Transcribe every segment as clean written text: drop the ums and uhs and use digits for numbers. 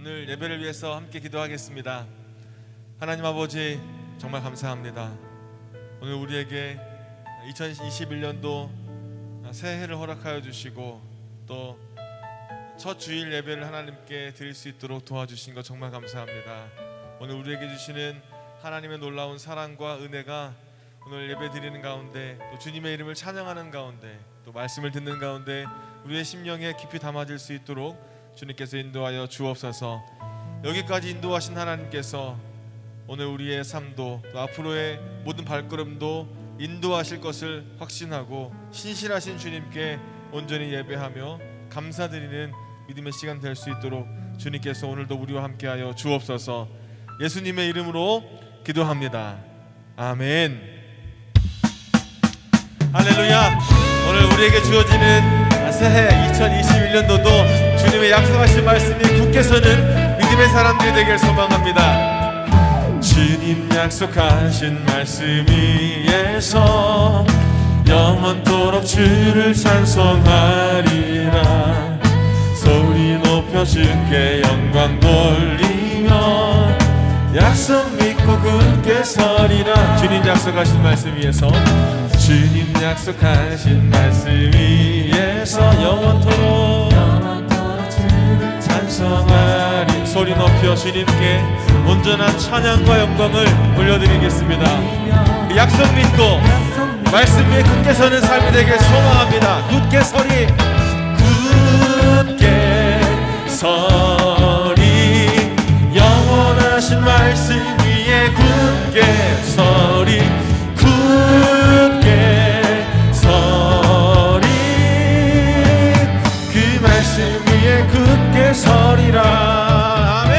오늘 예배를 위해서 함께 기도하겠습니다. 하나님 아버지, 정말 감사합니다. 오늘 우리에게 2021년도 새해를 허락하여 주시고 또 첫 주일 예배를 하나님께 드릴 수 있도록 도와주신 것 정말 감사합니다. 오늘 우리에게 주시는 하나님의 놀라운 사랑과 은혜가 오늘 예배 드리는 가운데, 또 주님의 이름을 찬양하는 가운데, 또 말씀을 듣는 가운데 우리의 심령에 깊이 담아질 수 있도록 주님께서 인도하여 주옵소서. 여기까지 인도하신 하나님께서 오늘 우리의 삶도, 또 앞으로의 모든 발걸음도 인도하실 것을 확신하고 신실하신 주님께 온전히 예배하며 감사드리는 믿음의 시간 될 수 있도록 주님께서 오늘도 우리와 함께하여 주옵소서. 예수님의 이름으로 기도합니다. 아멘. 할렐루야. 오늘 우리에게 주어지는 새해 2021년도도 주님의 약속하신 말씀이 굳게 서는 믿음의 사람들이 되길 소망합니다. 주님 약속하신 말씀 위에서 영원토록 주를 찬송하리라. 소리 높여 주께 영광 돌리며 약속 믿고 굳게 서리라. 주님 약속하신 말씀 위에서, 주님 약속하신 말씀 위에서 영원토록 주를 찬송하리. 소리 높여 주님께 온전한 찬양과 영광을 올려드리겠습니다. 그 약속 믿고 말씀 위에 굳게 서는 삶이 되길 소망합니다. 굳게 서리, 굳게 서리. 영원하신 말씀 위에 굳게 서리, 굳게 서리. 그 말씀 위에 굳게 서리라. 아멘.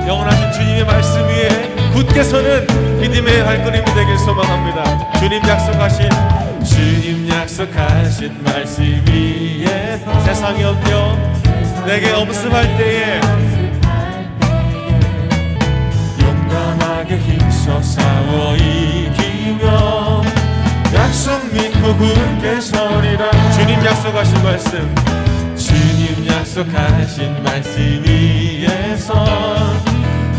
영원하신 주님의 말씀 위에 굳게 서는 믿음의 발걸음이 되길 소망합니다. 주님 약속하신 말씀 위에 세상의 염려 내게 엄습할 때에 용감하게 힘써 싸워 이기며 약속 믿고 굳게 서리라. 주님 약속하신 말씀, 주님 약속하신 말씀 위에서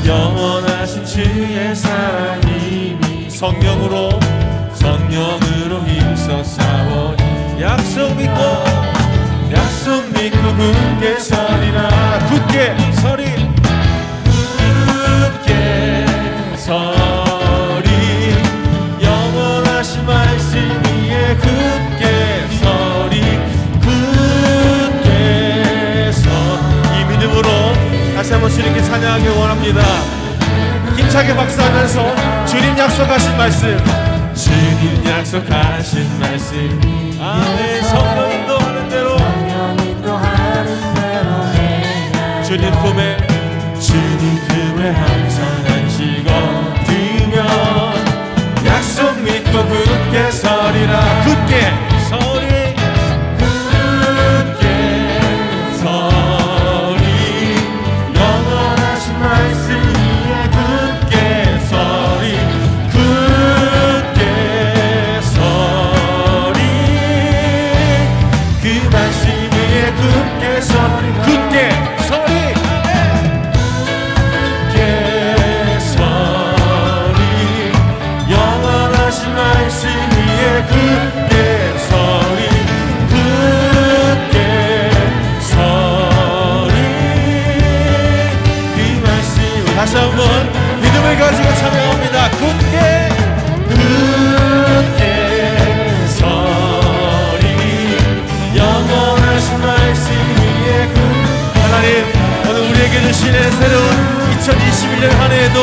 영원하신 주의 사랑이 성령으로 힘써 싸워 약속 믿고 굳게 서리라. 굳게 서리, 굳게 서리. 영원하신 말씀 위에 굳게 서리, 굳게 서. 이 믿음으로 다시 한번 주님께 찬양하기 원합니다. 힘차게 박수하면서 주님 약속하신 말씀, 주님 약속하신 말씀. 아멘. 성령 인도하는 대로 주님 품에 항상 안식 얻으며 약속 믿고 굳게 서리라. 굳게 서리, 굳게 서리. 영원하신 말씀 위에 굳게 서리, 굳게 서리. 그 말씀 위에 굳게 서리, 굳게 서리, 굳게 서리. 영원하신 말씀 위에 굳게 서리, 굳게 서리. 그 말씀. 다시 한번 믿음을 가지고 찬양합니다. 굳게 서리. 영원하신 말씀 위에 하나님, 오늘 우리에게 주시는 새로운 2021년 한 해에도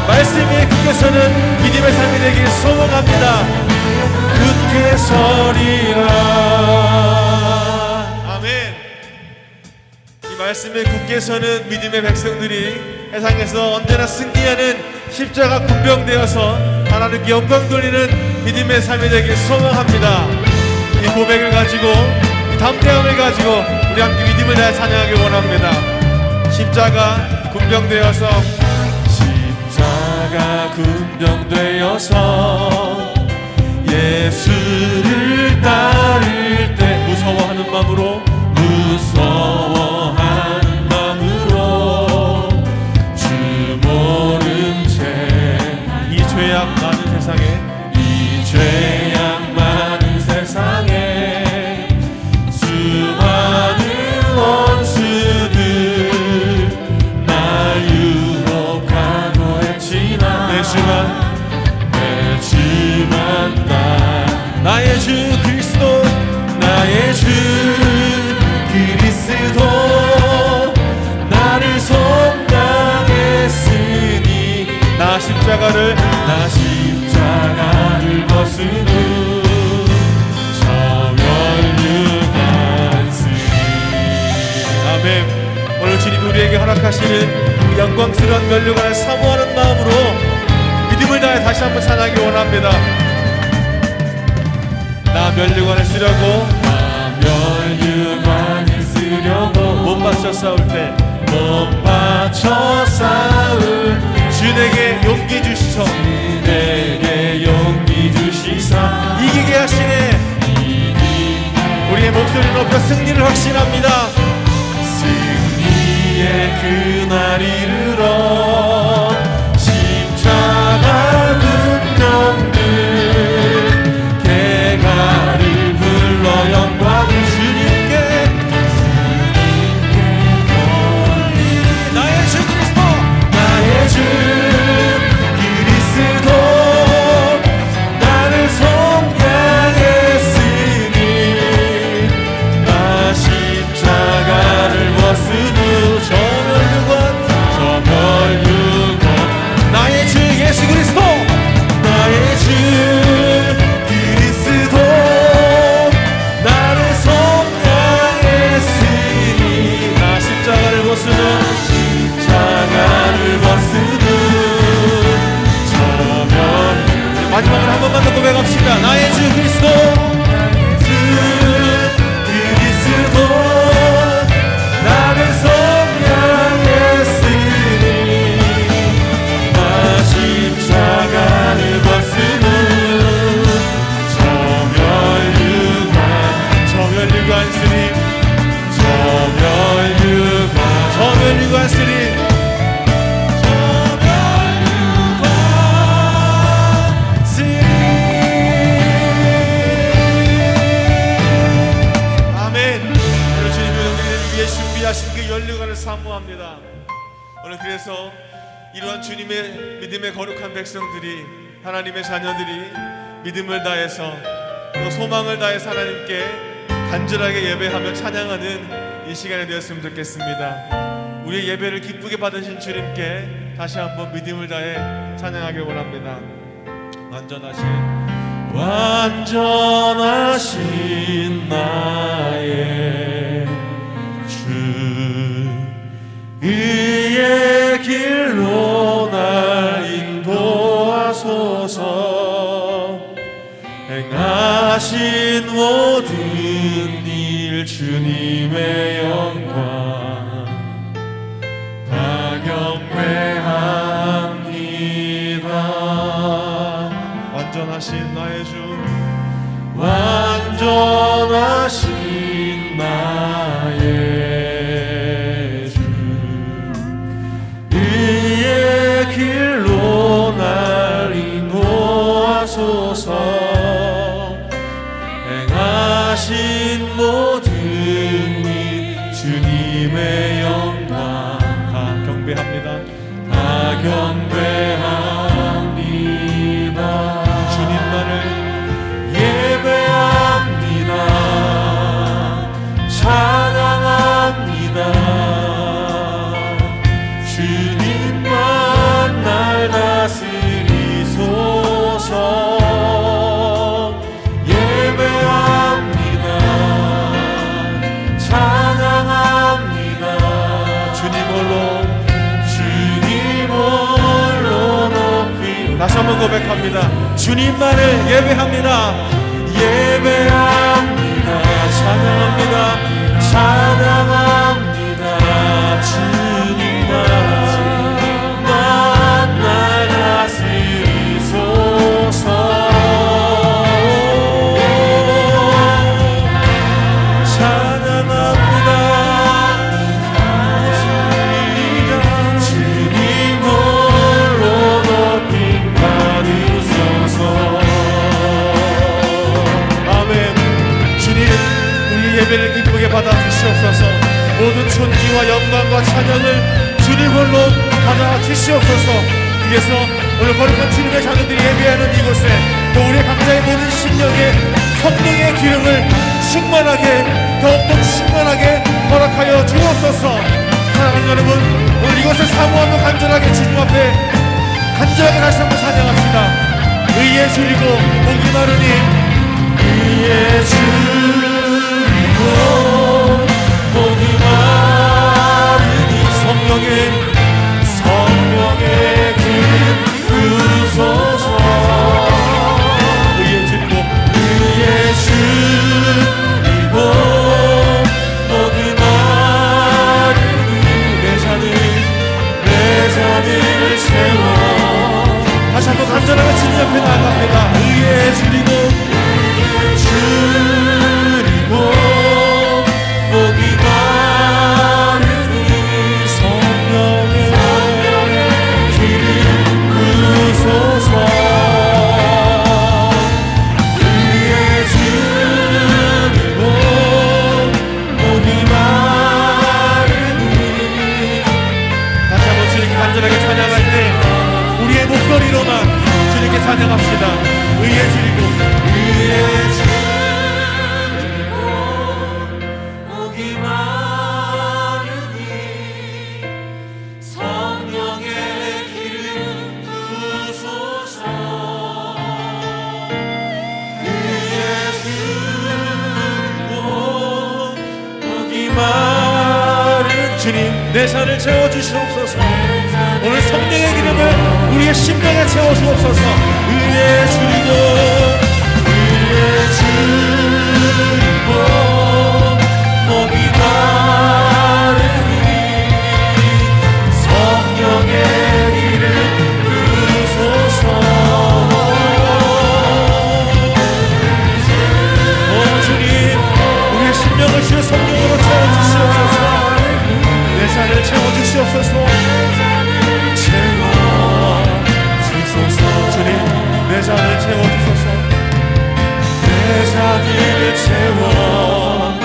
말씀 위에 굳게 서는 믿음의 삶이 되길 소망합니다. 굳게 서리라. 아멘. 이 말씀에 굳게 서는 믿음의 백성들이 세상에서 언제나 승리하는 십자가 군병되어서 하나님께 영광 돌리는 믿음의 삶이 되길 소망합니다. 이 고백을 가지고, 이 담대함을 가지고 우리 함께 믿음을 다해 찬양하길 원합니다. 십자가 군병되어서, 십자가 군병되어서 예수를 따를 때 무서워하는 마음으로 무서워하는 마음으로 주 모른 채 이 죄악 많은 세상에 이 죄악 많은 세상에 수많은 원수들 날 유혹하고 했지만 내 주만 나의 주 그리스도 나의 주 그리스도 나를 속량했으니 나 십자가를 벗은 후 저 멸류관쓰리. 아멘. 오늘 주님이 우리에게 허락하시는 그 영광스러운 멸류관을 사모하는 마음으로 믿음을 다해 다시 한번 찬양하기 원합니다. 나 멸류관을 쓰려고 못 받쳐 싸울 때 못 받쳐 싸울 주 내게 용기 주시소 내게 용기 주시사 이기게 하시네. 우리의 목소리 높여 승리를 확신합니다. 승리의 그날 이르러 십자가 운명들 개가를 불러 영광을 주님께 나의 주 그리스도 나를 속량했으니 나 십자가를 벗은 후 저 멸류관 나의 주 예수 그리스도 나의 주 그리스도 나를 속량했으니 나 십자가를 벗은 후 마지막으로 한 번만 더 고백합시다. 나의 주 그리스도 나를 속량했으니 나 십자가를 벗은 후 저 멸류관 쓰리 하신 그 멸류관을 사모합니다. 오늘 그래서 이러한 주님의 믿음의 거룩한 백성들이 하나님의 자녀들이 믿음을 다해서 또 소망을 다해서 하나님께 간절하게 예배하며 찬양하는 이 시간이 되었으면 좋겠습니다. 우리의 예배를 기쁘게 받으신 주님께 다시 한번 믿음을 다해 찬양하길 원합니다. 완전하신 나의 의의 길로 날 인도하소서. 행하신 모든 일 주님의 영광 다 경배합니다. 완전하신 나의 주 완전하신 나의 길로 날 인도하소서. 행하신 모든 일 주님의 영광 다 경배합니다. 다 경배합니다. 주님만을 예배합니다. 찬양합니다. 다스리소서. 예배합니다. 찬양합니다. 주님 홀로 높이 다시 한번 고백합니다. 주님만을 예배합니다. 예배합니다. 찬양합니다. 찬양합니다. 주님만 찬양합니다. 기쁘게 받아 주시옵소서. 모든 존귀와 영광과 찬양을 주님 홀로 받아 주시옵소서. 그래서 오늘 거룩한 주님의 자녀들이 예배하는 이곳에 또 우리의 각자의 모든 심령에 성령의 기름을 충만하게, 더욱더 충만하게 허락하여 주옵소서. 사랑하는 여러분, 오늘 이곳을 사모하며 간절하게 주님 앞에 간절하게 다시 한번 찬양합시다. 의에 줄이고 목이 마르니 의에 줄이고 목이 마르니 성령의 기름 부으소서. 의에 줄이고 목이 마르니 내 잔을 채워. 다시 한번 간절하게 주님 앞에 나아갑니다. 의에 줄이고 목이 마르니 성령의 기름 부으소서. 의에 줄이고 목이 마르니. 다시 한번 주님께 간절하게 찬양할 때 우리의 목소리로만 주님께 찬양합시다. 의에 줄이고 목이 마르니 성령의 기름 부으소서. 의에 줄이고 목이 마르니 주님 내 잔을 채워주시옵소서. 오늘 성령의 기름을 우리의 심령에 채워주옵소서. 의에 줄이고 목이 마르니 성령의 기름 부으소서. 오 주님, 우리의 심령을 주의 성령으로 채워주시옵소서. 내 잔을 채워주시옵소서. 주님 내 잔을 채워주소서. 내 잔을 채워주소서.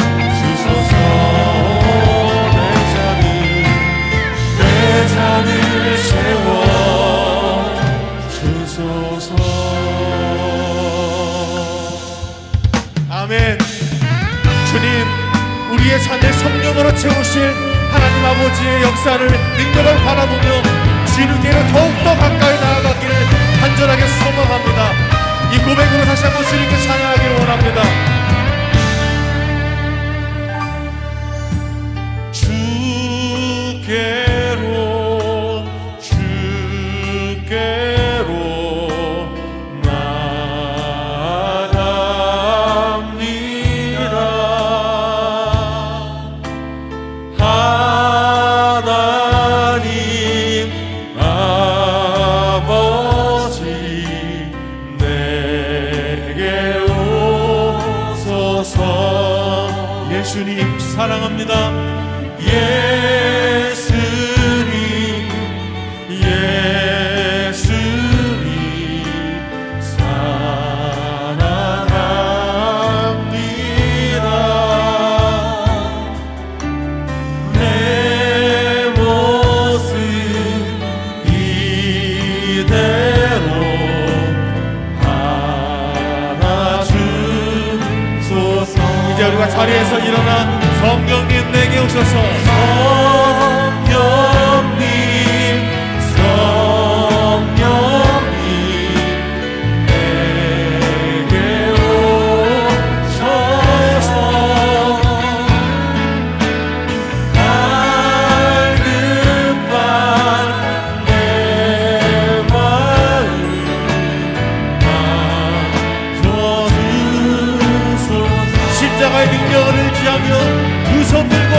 내 잔을 채워주소서. 아멘. 주님 우리의 잔을 성령으로 채우실 하나님 아버지의 역사를 능력을 바라보며 주님께로 더욱더 가까이 나아가기를 간절하게 소망합니다. 이 고백으로 다시 한번 주님께 찬양하기를 원합니다. 주께로 나아갑니다. 하나님 아버지 내게 오소서. 예수님 사랑합니다. 예수님 사랑합니다. 내 모습 이대로 알아주소서. 이제 우리가 자리에서 일어나 성령님 내게 오셔서. 십자가의 능력을 의지하며 두 손 들고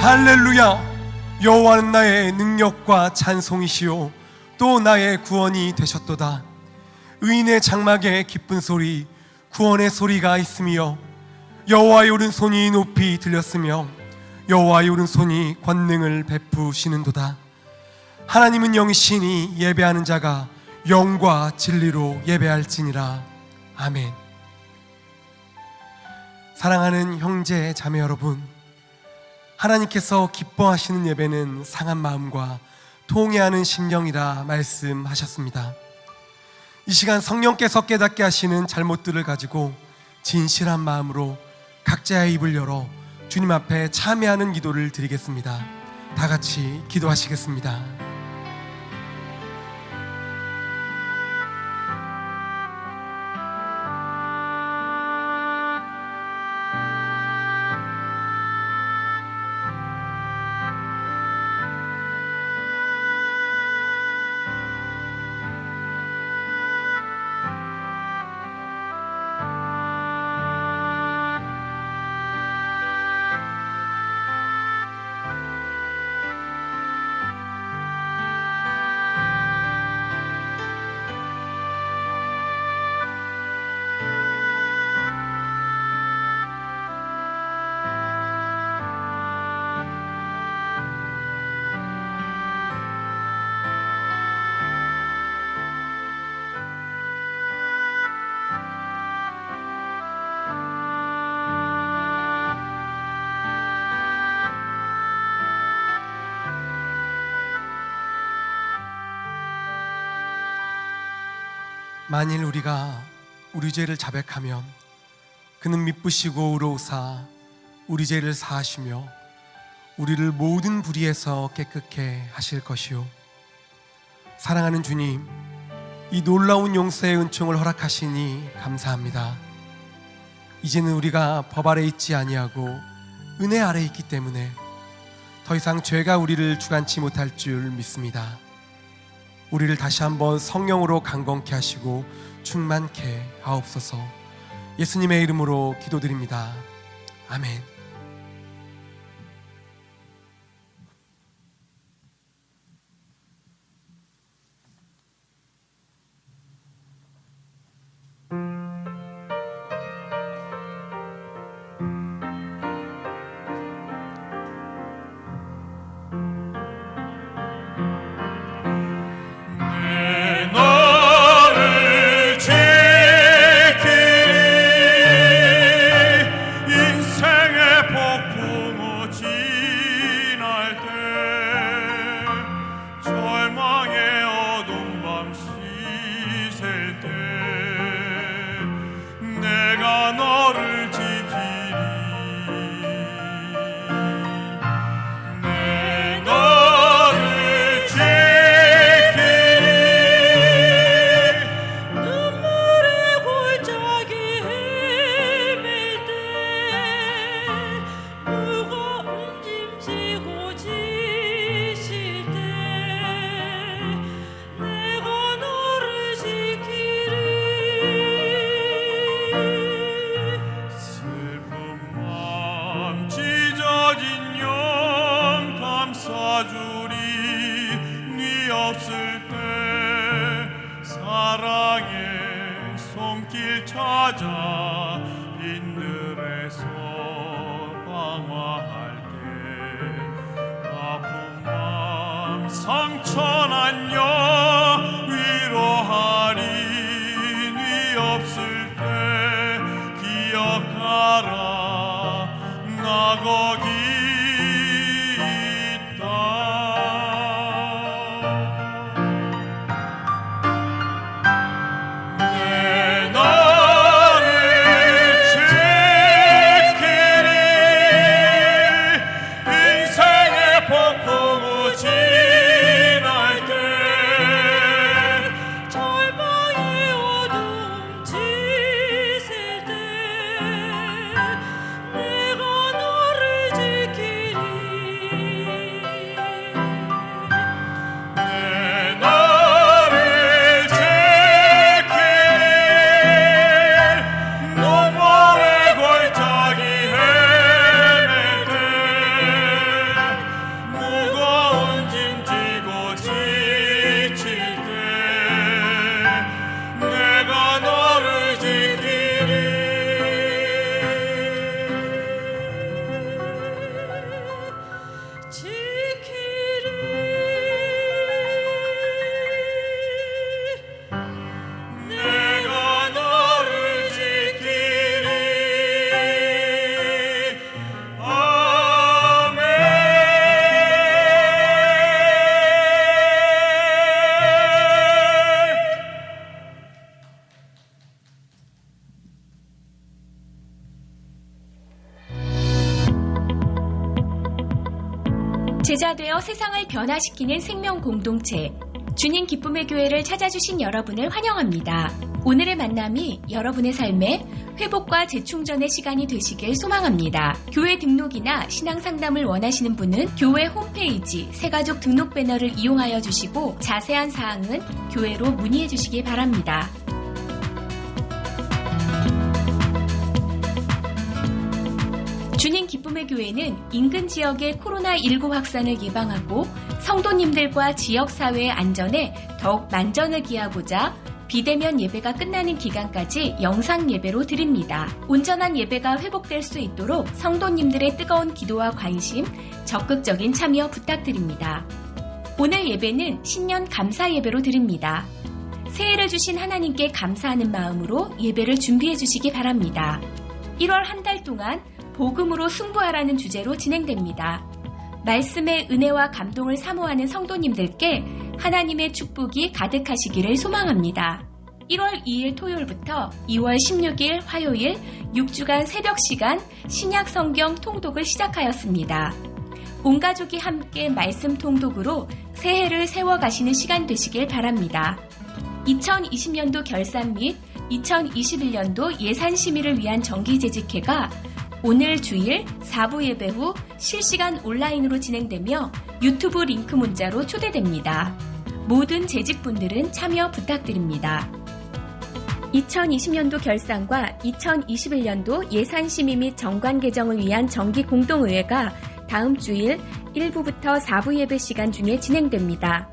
할렐루야. 여호와는 나의 능력과 찬송이시요 또 나의 구원이 되셨도다. 의인의 장막에 기쁜 소리, 구원의 소리가 있으며 여호와의 오른손이 높이 들렸으며 여호와의 오른손이 권능을 베푸시는도다. 하나님은 영신이 예배하는 자가 영과 진리로 예배할지니라. 아멘. 사랑하는 형제 자매 여러분, 하나님께서 기뻐하시는 예배는 상한 마음과 통회하는 심령이라 말씀하셨습니다. 이 시간 성령께서 깨닫게 하시는 잘못들을 가지고 진실한 마음으로 각자의 입을 열어 주님 앞에 참회하는 기도를 드리겠습니다. 다 같이 기도하시겠습니다. 만일 우리가 우리 죄를 자백하면 그는 미쁘시고 의로우사 우리 죄를 사하시며 우리를 모든 불의에서 깨끗게 하실 것이요. 사랑하는 주님, 이 놀라운 용서의 은총을 허락하시니 감사합니다. 이제는 우리가 법 아래 있지 아니하고 은혜 아래 있기 때문에 더 이상 죄가 우리를 주관치 못할 줄 믿습니다. 우리를 다시 한번 성령으로 강건케 하시고 충만케 하옵소서. 예수님의 이름으로 기도드립니다. 아멘. 찾아 빈들에서 방황할 때 아픈 마음 상처난요 위로하리. 네 없을 때 기억하라 나 거기 폭풍우 지날 때 제자되어 세상을 변화시키는 생명 공동체 주님 기쁨의 교회를 찾아주신 여러분을 환영합니다. 오늘의 만남이 여러분의 삶에 회복과 재충전의 시간이 되시길 소망합니다. 교회 등록이나 신앙 상담을 원하시는 분은 교회 홈페이지 새가족 등록 배너를 이용하여 주시고 자세한 사항은 교회로 문의해 주시기 바랍니다. 주님 기쁨의 교회는 인근 지역의 코로나19 확산을 예방하고 성도님들과 지역사회의 안전에 더욱 만전을 기하고자 비대면 예배가 끝나는 기간까지 영상 예배로 드립니다. 온전한 예배가 회복될 수 있도록 성도님들의 뜨거운 기도와 관심, 적극적인 참여 부탁드립니다. 오늘 예배는 신년 감사 예배로 드립니다. 새해를 주신 하나님께 감사하는 마음으로 예배를 준비해 주시기 바랍니다. 1월 한 달 동안 복음으로 승부하라는 주제로 진행됩니다. 말씀의 은혜와 감동을 사모하는 성도님들께 하나님의 축복이 가득하시기를 소망합니다. 1월 2일 토요일부터 2월 16일 화요일 6주간 새벽 시간 신약 성경 통독을 시작하였습니다. 온 가족이 함께 말씀 통독으로 새해를 세워가시는 시간 되시길 바랍니다. 2020년도 결산 및 2021년도 예산 심의를 위한 정기재직회가 오늘 주일 4부 예배 후 실시간 온라인으로 진행되며 유튜브 링크 문자로 초대됩니다. 모든 재직분들은 참여 부탁드립니다. 2020년도 결산과 2021년도 예산 심의 및 정관 개정을 위한 정기 공동의회가 다음 주일 1부부터 4부 예배 시간 중에 진행됩니다.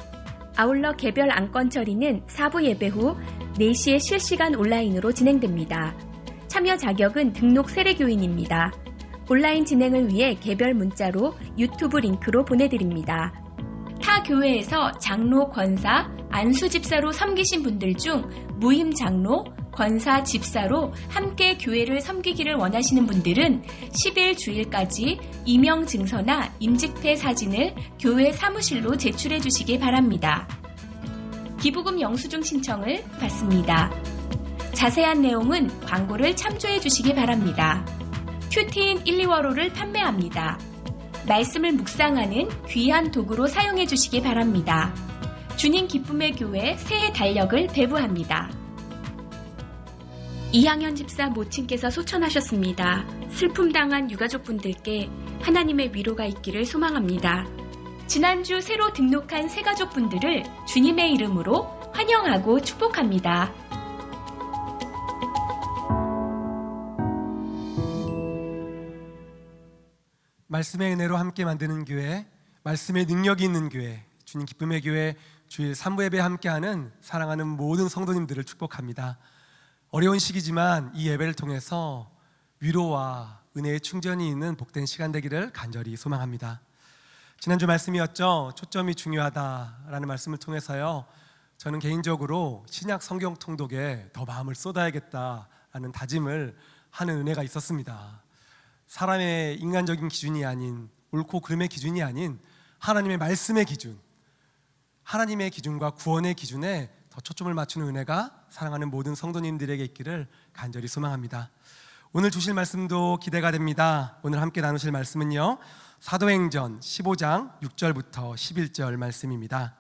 아울러 개별 안건 처리는 4부 예배 후 4시에 실시간 온라인으로 진행됩니다. 참여 자격은 등록 세례교인입니다. 온라인 진행을 위해 개별 문자로 유튜브 링크로 보내드립니다. 타 교회에서 장로, 권사, 안수 집사로 섬기신 분들 중 무임 장로, 권사, 집사로 함께 교회를 섬기기를 원하시는 분들은 10일 주일까지 이명 증서나 임직태 사진을 교회 사무실로 제출해 주시기 바랍니다. 기부금 영수증 신청을 받습니다. 자세한 내용은 광고를 참조해 주시기 바랍니다. 큐티인 1, 2월호를 판매합니다. 말씀을 묵상하는 귀한 도구로 사용해 주시기 바랍니다. 주님 기쁨의 교회 새해 달력을 배부합니다. 이향현 집사 모친께서 소천하셨습니다. 슬픔당한 유가족분들께 하나님의 위로가 있기를 소망합니다. 지난주 새로 등록한 새가족분들을 주님의 이름으로 환영하고 축복합니다. 말씀의 은혜로 함께 만드는 교회, 말씀의 능력이 있는 교회, 주님 기쁨의 교회 주일 3부 예배 함께하는 사랑하는 모든 성도님들을 축복합니다. 어려운 시기지만 이 예배를 통해서 위로와 은혜의 충전이 있는 복된 시간 되기를 간절히 소망합니다. 지난주 말씀이었죠. 초점이 중요하다라는 말씀을 통해서요, 저는 개인적으로 신약 성경 통독에 더 마음을 쏟아야겠다라는 다짐을 하는 은혜가 있었습니다. 사람의 인간적인 기준이 아닌, 옳고 그름의 기준이 아닌 하나님의 말씀의 기준, 하나님의 기준과 구원의 기준에 더 초점을 맞추는 은혜가 사랑하는 모든 성도님들에게 있기를 간절히 소망합니다. 오늘 주실 말씀도 기대가 됩니다. 오늘 함께 나누실 말씀은요, 사도행전 15장 6절부터 11절 말씀입니다.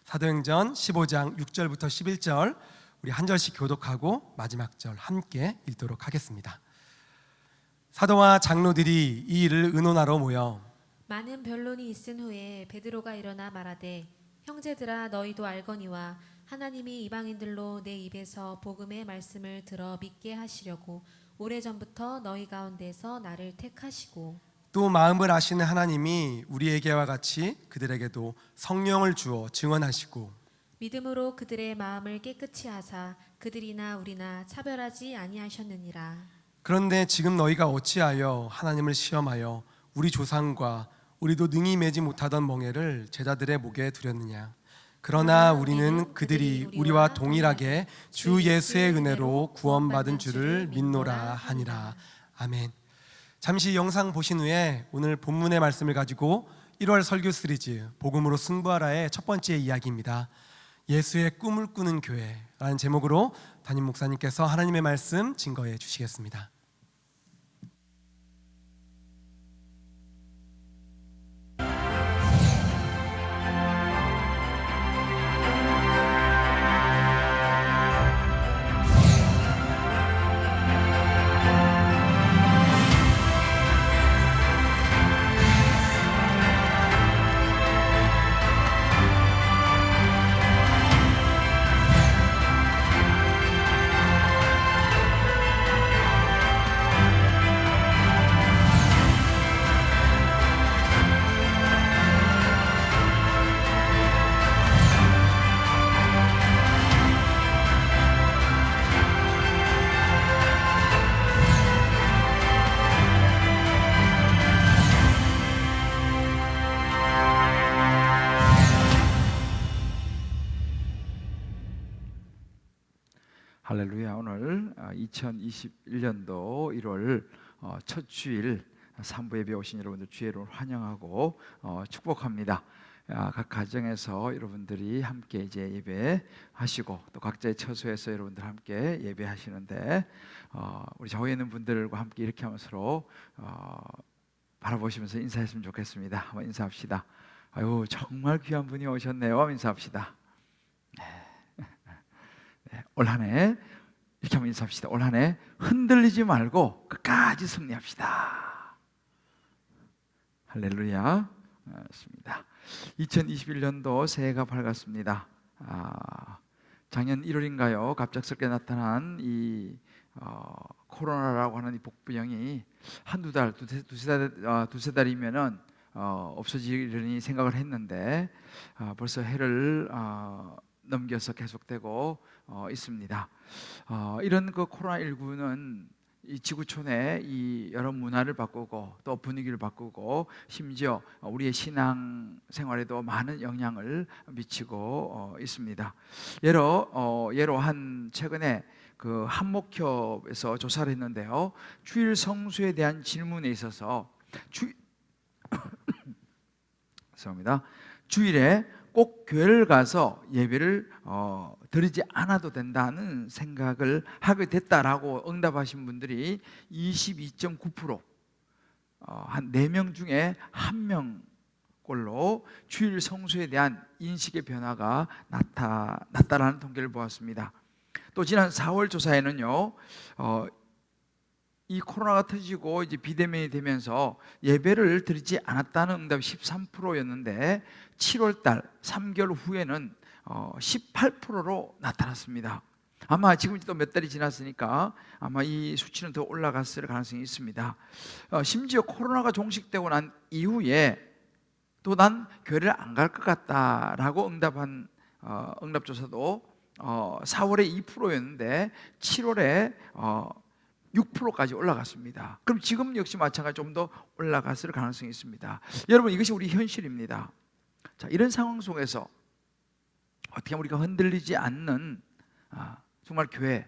사도행전 15장 6절부터 11절 우리 한 절씩 교독하고 마지막 절 함께 읽도록 하겠습니다. 사도와 장로들이 이 일을 의논하러 모여 많은 변론이 있은 후에 베드로가 일어나 말하되, 형제들아, 너희도 알거니와 하나님이 이방인들로 내 입에서 복음의 말씀을 들어 믿게 하시려고 오래전부터 너희 가운데서 나를 택하시고, 또 마음을 아시는 하나님이 우리에게와 같이 그들에게도 성령을 주어 증언하시고, 믿음으로 그들의 마음을 깨끗이 하사 그들이나 우리나 차별하지 아니하셨느니라. 그런데 지금 너희가 어찌하여 하나님을 시험하여 우리 조상과 우리도 능히 매지 못하던 멍에를 제자들의 목에 두렸느냐. 그러나 우리는 그들이 우리와 동일하게 주 예수의 은혜로 구원받은 줄을 믿노라 하니라. 아멘. 잠시 영상 보신 후에 오늘 본문의 말씀을 가지고 1월 설교 시리즈 복음으로 승부하라의 첫 번째 이야기입니다. 예수의 꿈을 꾸는 교회라는 제목으로 담임 목사님께서 하나님의 말씀 증거해 주시겠습니다. 할렐루야. 오늘 2021년도 1월 첫 주일 산부 예배 오신 여러분들 주의를 환영하고 축복합니다. 각 가정에서 여러분들이 함께 이제 예배하시고 또 각자의 처소에서 여러분들 함께 예배하시는데 우리 좌우에 있는 분들과 함께 이렇게 하면서 서로 바라보시면서 인사했으면 좋겠습니다. 한번 인사합시다. 아유, 정말 귀한 분이 오셨네요. 인사합시다. 네, 올 한 해 이렇게 한번 인사합시다. 올 한 해 흔들리지 말고 끝까지 승리합시다. 할렐루야. 맞습니다. 2021년도 새해가 밝았습니다. 작년 1월인가요? 갑작스럽게 나타난 이 코로나라고 하는 이 복부병이 한두 달, 두세 달이면은 없어지려니 생각을 했는데 벌써 해를 넘겨서 계속되고 있습니다. 이런 그 코로나19는 이 지구촌의 이 여러 문화를 바꾸고 또 분위기를 바꾸고 심지어 우리의 신앙 생활에도 많은 영향을 미치고 있습니다. 예로 한 최근에 그 한목협에서 조사를 했는데요. 주일 성수에 대한 질문에 있어서 죄송합니다. 주일에 꼭 교회를 가서 예배를 드리지 않아도 된다는 생각을 하게 됐다라고 응답하신 분들이 22.9%, 한 4명 중에 1명꼴로 주일 성수에 대한 인식의 변화가 나타났다라는 통계를 보았습니다. 또 지난 4월 조사에는요, 이 코로나가 터지고 이제 비대면이 되면서 예배를 드리지 않았다는 응답이 13%였는데 7월 달 3개월 후에는 18%로 나타났습니다. 아마 지금 또 몇 달이 지났으니까 아마 이 수치는 더 올라갔을 가능성이 있습니다. 심지어 코로나가 종식되고 난 이후에 또 난 교회를 안 갈 것 같다라고 응답한 응답조사도 4월에 2%였는데 7월에 6%까지 올라갔습니다. 그럼 지금 역시 마찬가지로 좀 더 올라갔을 가능성이 있습니다. 여러분, 이것이 우리 현실입니다. 자, 이런 상황 속에서 어떻게 하면 우리가 흔들리지 않는 정말 교회,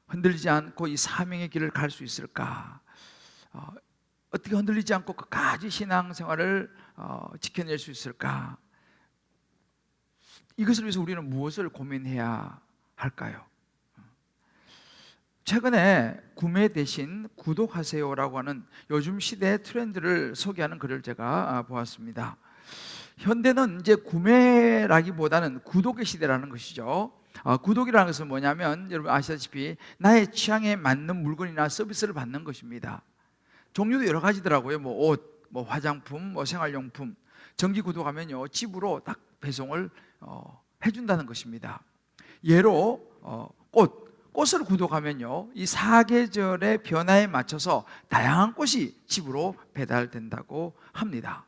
흔들리지 않고 이 사명의 길을 갈 수 있을까? 어떻게 흔들리지 않고 끝까지 신앙생활을 지켜낼 수 있을까? 이것을 위해서 우리는 무엇을 고민해야 할까요? 최근에 구매 대신 구독하세요라고 하는 요즘 시대의 트렌드를 소개하는 글을 제가 보았습니다. 현대는 이제 구매라기보다는 구독의 시대라는 것이죠. 구독이라는 것은 뭐냐면 여러분 아시다시피 나의 취향에 맞는 물건이나 서비스를 받는 것입니다. 종류도 여러 가지더라고요. 뭐 옷, 뭐 화장품, 뭐 생활용품. 정기 구독하면요 집으로 딱 배송을 해준다는 것입니다. 예로 꽃을 구독하면요 이 사계절의 변화에 맞춰서 다양한 꽃이 집으로 배달된다고 합니다.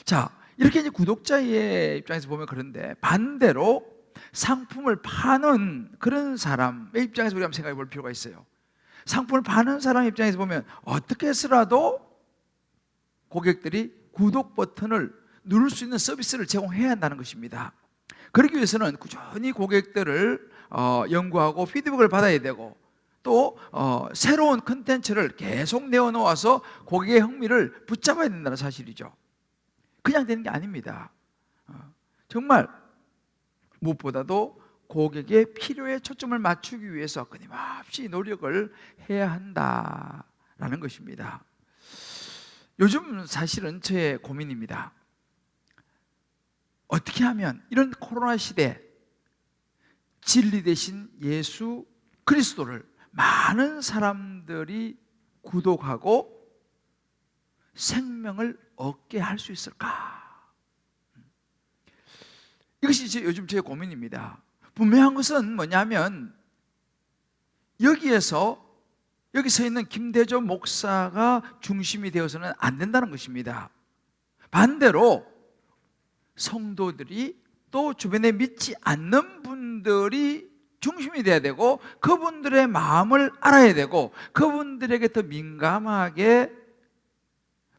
자, 이렇게 이제 구독자의 입장에서 보면 그런데 반대로 상품을 파는 그런 사람의 입장에서 우리가 한번 생각해 볼 필요가 있어요. 상품을 파는 사람 입장에서 보면 어떻게 해서라도 고객들이 구독 버튼을 누를 수 있는 서비스를 제공해야 한다는 것입니다. 그러기 위해서는 꾸준히 고객들을 연구하고 피드백을 받아야 되고 또 새로운 컨텐츠를 계속 내어놓아서 고객의 흥미를 붙잡아야 된다는 사실이죠. 그냥 되는 게 아닙니다. 정말 무엇보다도 고객의 필요에 초점을 맞추기 위해서 끊임없이 노력을 해야 한다라는 것입니다. 요즘 사실은 저의 고민입니다. 어떻게 하면 이런 코로나 시대 진리 대신 예수 그리스도를 많은 사람들이 구독하고 생명을 얻게 할 수 있을까? 이것이 요즘 제 고민입니다. 분명한 것은 뭐냐면 여기 서 있는 김대조 목사가 중심이 되어서는 안 된다는 것입니다. 반대로 성도들이 또 주변에 믿지 않는 분들이 중심이 돼야 되고 그분들의 마음을 알아야 되고 그분들에게 더 민감하게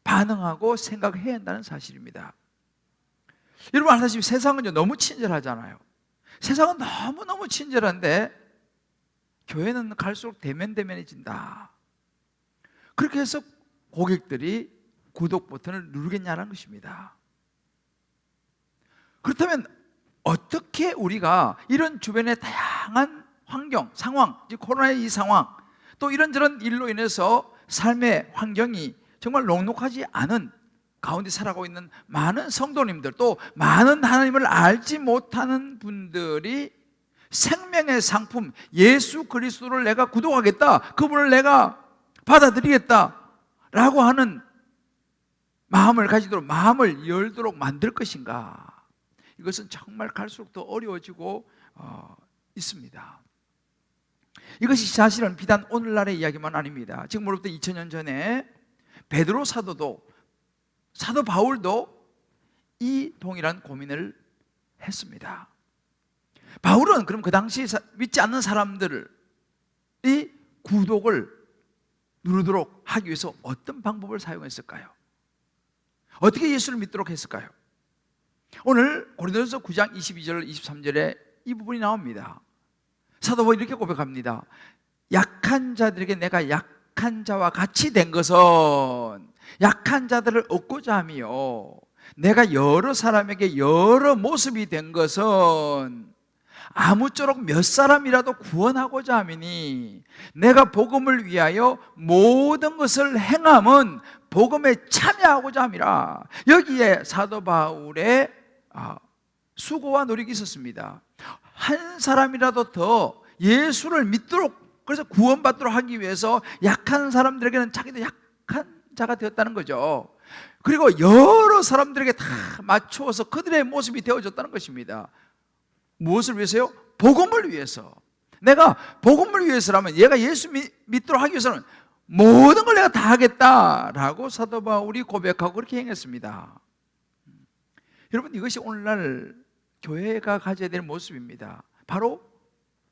반응하고 생각해야 한다는 사실입니다. 여러분 아시다시피 세상은 너무 친절하잖아요. 세상은 너무너무 친절한데 교회는 갈수록 대면대면해진다. 그렇게 해서 고객들이 구독 버튼을 누르겠냐는 것입니다. 그렇다면 어떻게 우리가 이런 주변의 다양한 환경, 상황, 코로나의 이 상황, 또 이런저런 일로 인해서 삶의 환경이 정말 녹록하지 않은 가운데 살아가고 있는 많은 성도님들, 또 많은 하나님을 알지 못하는 분들이 생명의 상품 예수 그리스도를 내가 구독하겠다, 그분을 내가 받아들이겠다 라고 하는 마음을 가지도록, 마음을 열도록 만들 것인가? 이것은 정말 갈수록 더 어려워지고 있습니다. 이것이 사실은 비단 오늘날의 이야기만 아닙니다. 지금으로부터 2000년 전에 베드로 사도도, 사도 바울도 이 동일한 고민을 했습니다. 바울은 그럼 그 당시 믿지 않는 사람들이 구독을 누르도록 하기 위해서 어떤 방법을 사용했을까요? 어떻게 예수를 믿도록 했을까요? 오늘 고린도전서 9장 22절 23절에 이 부분이 나옵니다. 사도 바울이 이렇게 고백합니다. 약한 자들에게 내가 약한 자와 같이 된 것은 약한 자들을 얻고자 함이요, 내가 여러 사람에게 여러 모습이 된 것은 아무쪼록 몇 사람이라도 구원하고자 함이니 내가 복음을 위하여 모든 것을 행함은 복음에 참여하고자 함이라. 여기에 사도 바울의 수고와 노력이 있었습니다. 한 사람이라도 더 예수를 믿도록, 그래서 구원받도록 하기 위해서 약한 사람들에게는 자기도 약한 자가 되었다는 거죠. 그리고 여러 사람들에게 다 맞추어서 그들의 모습이 되어졌다는 것입니다. 무엇을 위해서요? 복음을 위해서. 내가 복음을 위해서라면, 얘가 예수 믿도록 하기 위해서는 모든 걸 내가 다 하겠다라고 사도 바울이 고백하고 그렇게 행했습니다. 여러분, 이것이 오늘날 교회가 가져야 될 모습입니다. 바로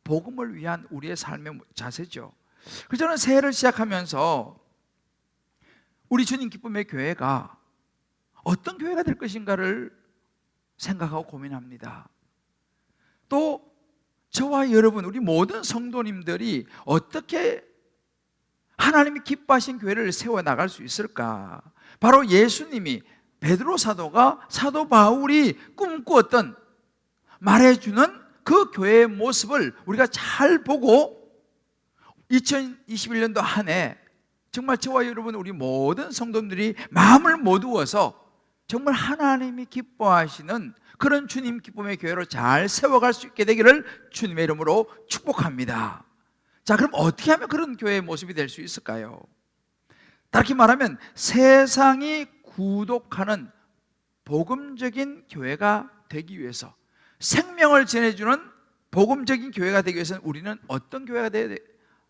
복음을 위한 우리의 삶의 자세죠. 그래서 저는 새해를 시작하면서 우리 주님 기쁨의 교회가 어떤 교회가 될 것인가를 생각하고 고민합니다. 또 저와 여러분, 우리 모든 성도님들이 어떻게 하나님이 기뻐하신 교회를 세워나갈 수 있을까? 바로 예수님이, 베드로 사도가, 사도 바울이 꿈꾸었던, 말해주는 그 교회의 모습을 우리가 잘 보고 2021년도 한 해 정말 저와 여러분, 우리 모든 성도들이 마음을 모두어서 정말 하나님이 기뻐하시는 그런 주님 기쁨의 교회로 잘 세워갈 수 있게 되기를 주님의 이름으로 축복합니다. 자, 그럼 어떻게 하면 그런 교회의 모습이 될 수 있을까요? 다르게 말하면 세상이 구독하는 복음적인 교회가 되기 위해서, 생명을 전해주는 복음적인 교회가 되기 위해서는 우리는 어떤 교회가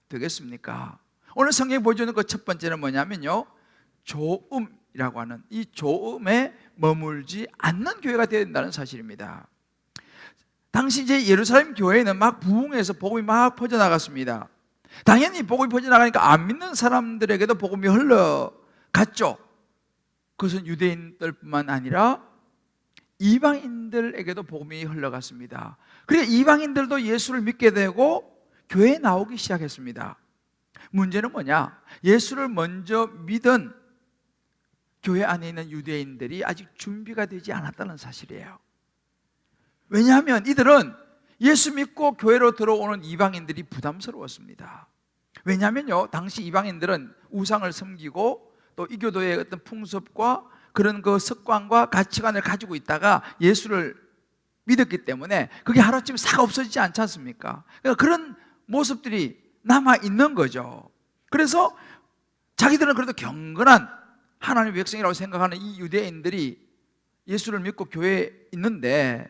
되겠습니까? 오늘 성경이 보여주는 그 첫 번째는 뭐냐면요, 조음이라고 하는 이 조음에 머물지 않는 교회가 되어야 된다는 사실입니다. 당시 이제 예루살렘 교회는 막 부흥해서 복음이 막 퍼져나갔습니다. 당연히 복음이 퍼져나가니까 안 믿는 사람들에게도 복음이 흘러갔죠. 그것은 유대인들뿐만 아니라 이방인들에게도 복음이 흘러갔습니다. 그러니까 이방인들도 예수를 믿게 되고 교회에 나오기 시작했습니다. 문제는 뭐냐? 예수를 먼저 믿은 교회 안에 있는 유대인들이 아직 준비가 되지 않았다는 사실이에요. 왜냐하면 이들은 예수 믿고 교회로 들어오는 이방인들이 부담스러웠습니다. 왜냐하면요, 당시 이방인들은 우상을 섬기고 또 이교도의 어떤 풍습과 그런 그 습관과 가치관을 가지고 있다가 예수를 믿었기 때문에 그게 하루아침에 싹 없어지지 않지 않습니까? 그러니까 그런 모습들이 남아 있는 거죠. 그래서 자기들은 그래도 경건한 하나님의 백성이라고 생각하는 이 유대인들이 예수를 믿고 교회에 있는데,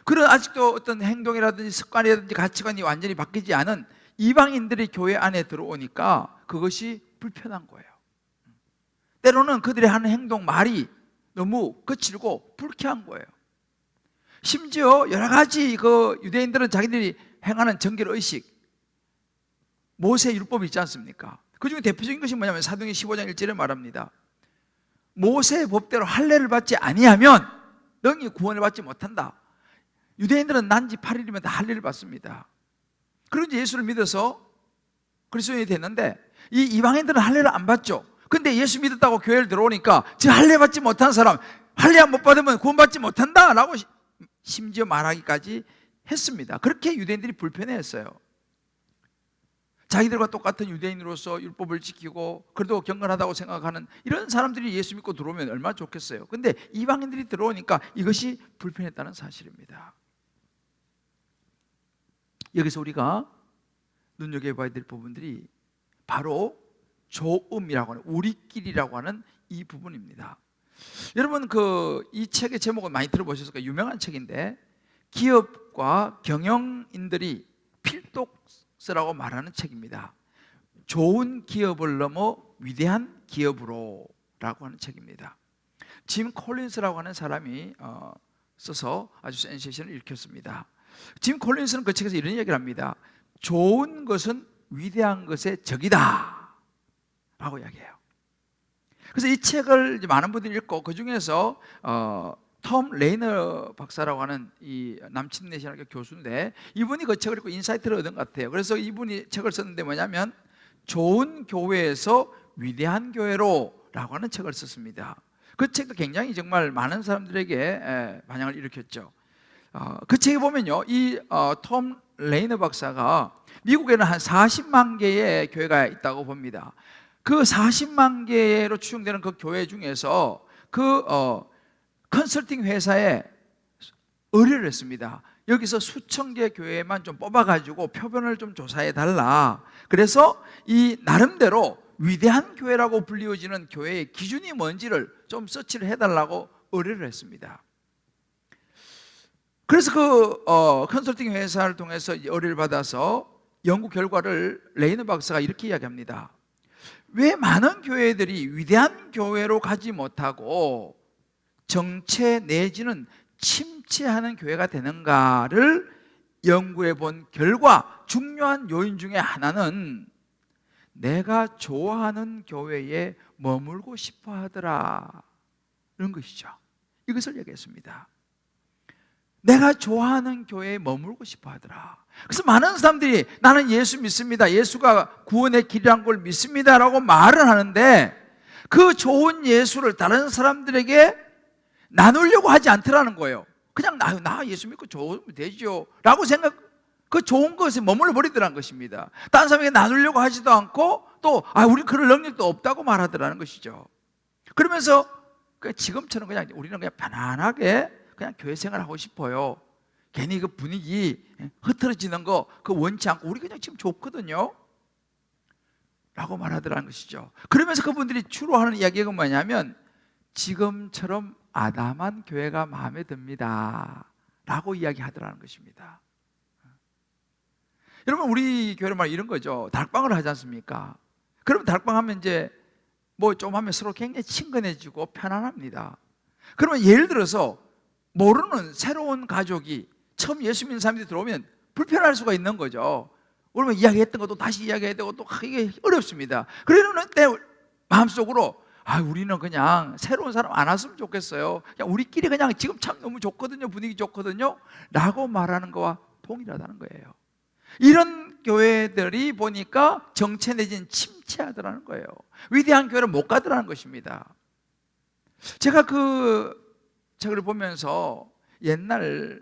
그런 아직도 어떤 행동이라든지 습관이라든지 가치관이 완전히 바뀌지 않은 이방인들이 교회 안에 들어오니까 그것이 불편한 거예요. 때로는 그들이 하는 행동, 말이 너무 거칠고 불쾌한 거예요. 심지어 여러 가지 그 유대인들은 자기들이 행하는 정결 의식, 모세 율법이 있지 않습니까? 그 중에 대표적인 것이 뭐냐면 사도행전 15장 1절에 말합니다. 모세의 법대로 할례를 받지 아니하면 너희 구원을 받지 못한다. 유대인들은 난지 8일이면 다 할례를 받습니다. 그런 예수를 믿어서 그리스도인이 됐는데 이 이방인들은 할례를 안 받죠. 근데 예수 믿었다고 교회를 들어오니까 저 할례 받지 못한 사람, 할례 못 받으면 구원받지 못한다라고 심지어 말하기까지 했습니다. 그렇게 유대인들이 불편해했어요. 자기들과 똑같은 유대인으로서 율법을 지키고 그래도 경건하다고 생각하는 이런 사람들이 예수 믿고 들어오면 얼마나 좋겠어요. 근데 이방인들이 들어오니까 이것이 불편했다는 사실입니다. 여기서 우리가 눈여겨봐야 될 부분들이 바로 조음이라고 하는, 우리끼리라고 하는 이 부분입니다. 여러분 이 책의 제목은 많이 들어보셨을 거예요. 유명한 책인데 기업과 경영인들이 필독서라고 말하는 책입니다. 좋은 기업을 넘어 위대한 기업으로 라고 하는 책입니다. 짐 콜린스라고 하는 사람이 써서 아주 센세이션을 일으켰습니다. 짐 콜린스는 그 책에서 이런 얘기를 합니다. 좋은 것은 위대한 것의 적이다 라고 이야기해요. 그래서 이 책을 많은 분들이 읽고 그 중에서 톰 레이너 박사라고 하는 이 남친 내신학교 교수인데 이분이 그 책을 읽고 인사이트를 얻은 것 같아요. 그래서 이분이 책을 썼는데 뭐냐면 좋은 교회에서 위대한 교회로 라고 하는 책을 썼습니다. 그 책도 굉장히 정말 많은 사람들에게 반향을 일으켰죠. 그 책에 보면요, 이 톰 레이너 박사가 미국에는 한 40만 개의 교회가 있다고 봅니다. 그 40만 개로 추정되는 그 교회 중에서 컨설팅 회사에 의뢰를 했습니다. 여기서 수천 개 교회만 좀 뽑아가지고 표본을 좀 조사해 달라. 그래서 이 나름대로 위대한 교회라고 불리워지는 교회의 기준이 뭔지를 좀 서치를 해달라고 의뢰를 했습니다. 그래서 컨설팅 회사를 통해서 의뢰를 받아서 연구 결과를 레이너 박사가 이렇게 이야기합니다. 왜 많은 교회들이 위대한 교회로 가지 못하고 정체 내지는 침체하는 교회가 되는가를 연구해 본 결과 중요한 요인 중에 하나는 내가 좋아하는 교회에 머물고 싶어 하더라 이런 것이죠. 이것을 얘기했습니다. 내가 좋아하는 교회에 머물고 싶어 하더라. 그래서 많은 사람들이 나는 예수 믿습니다, 예수가 구원의 길이란 걸 믿습니다 라고 말을 하는데 그 좋은 예수를 다른 사람들에게 나누려고 하지 않더라는 거예요. 그냥 나 예수 믿고 좋으면 되죠 라고 그 좋은 것에 머물러 버리더라는 것입니다. 다른 사람에게 나누려고 하지도 않고 또 우리 그럴 능력도 없다고 말하더라는 것이죠. 그러면서 지금처럼 그냥 우리는 그냥 편안하게 그냥 교회 생활하고 싶어요. 괜히 그 분위기 흐트러지는 거 그거 원치 않고 우리 그냥 지금 좋거든요 라고 말하더라는 것이죠. 그러면서 그분들이 주로 하는 이야기가 뭐냐면 지금처럼 아담한 교회가 마음에 듭니다 라고 이야기하더라는 것입니다. 여러분 우리 교회는 말 이런 거죠. 다락방을 하지 않습니까? 그러면 다락방 하면 이제 뭐 좀 하면 서로 굉장히 친근해지고 편안합니다. 그러면 예를 들어서 모르는 새로운 가족이 처음 예수 믿는 사람들이 들어오면 불편할 수가 있는 거죠. 그러면 이야기했던 것도 다시 이야기해야 되고 또 이게 어렵습니다. 그러는 때 마음속으로 우리는 그냥 새로운 사람 안 왔으면 좋겠어요. 그냥 우리끼리 그냥 지금 참 너무 좋거든요, 분위기 좋거든요 라고 말하는 거와 동일하다는 거예요. 이런 교회들이 보니까 정체 내지는 침체하더라는 거예요. 위대한 교회를 못 가더라는 것입니다. 제가 그 책을 보면서 옛날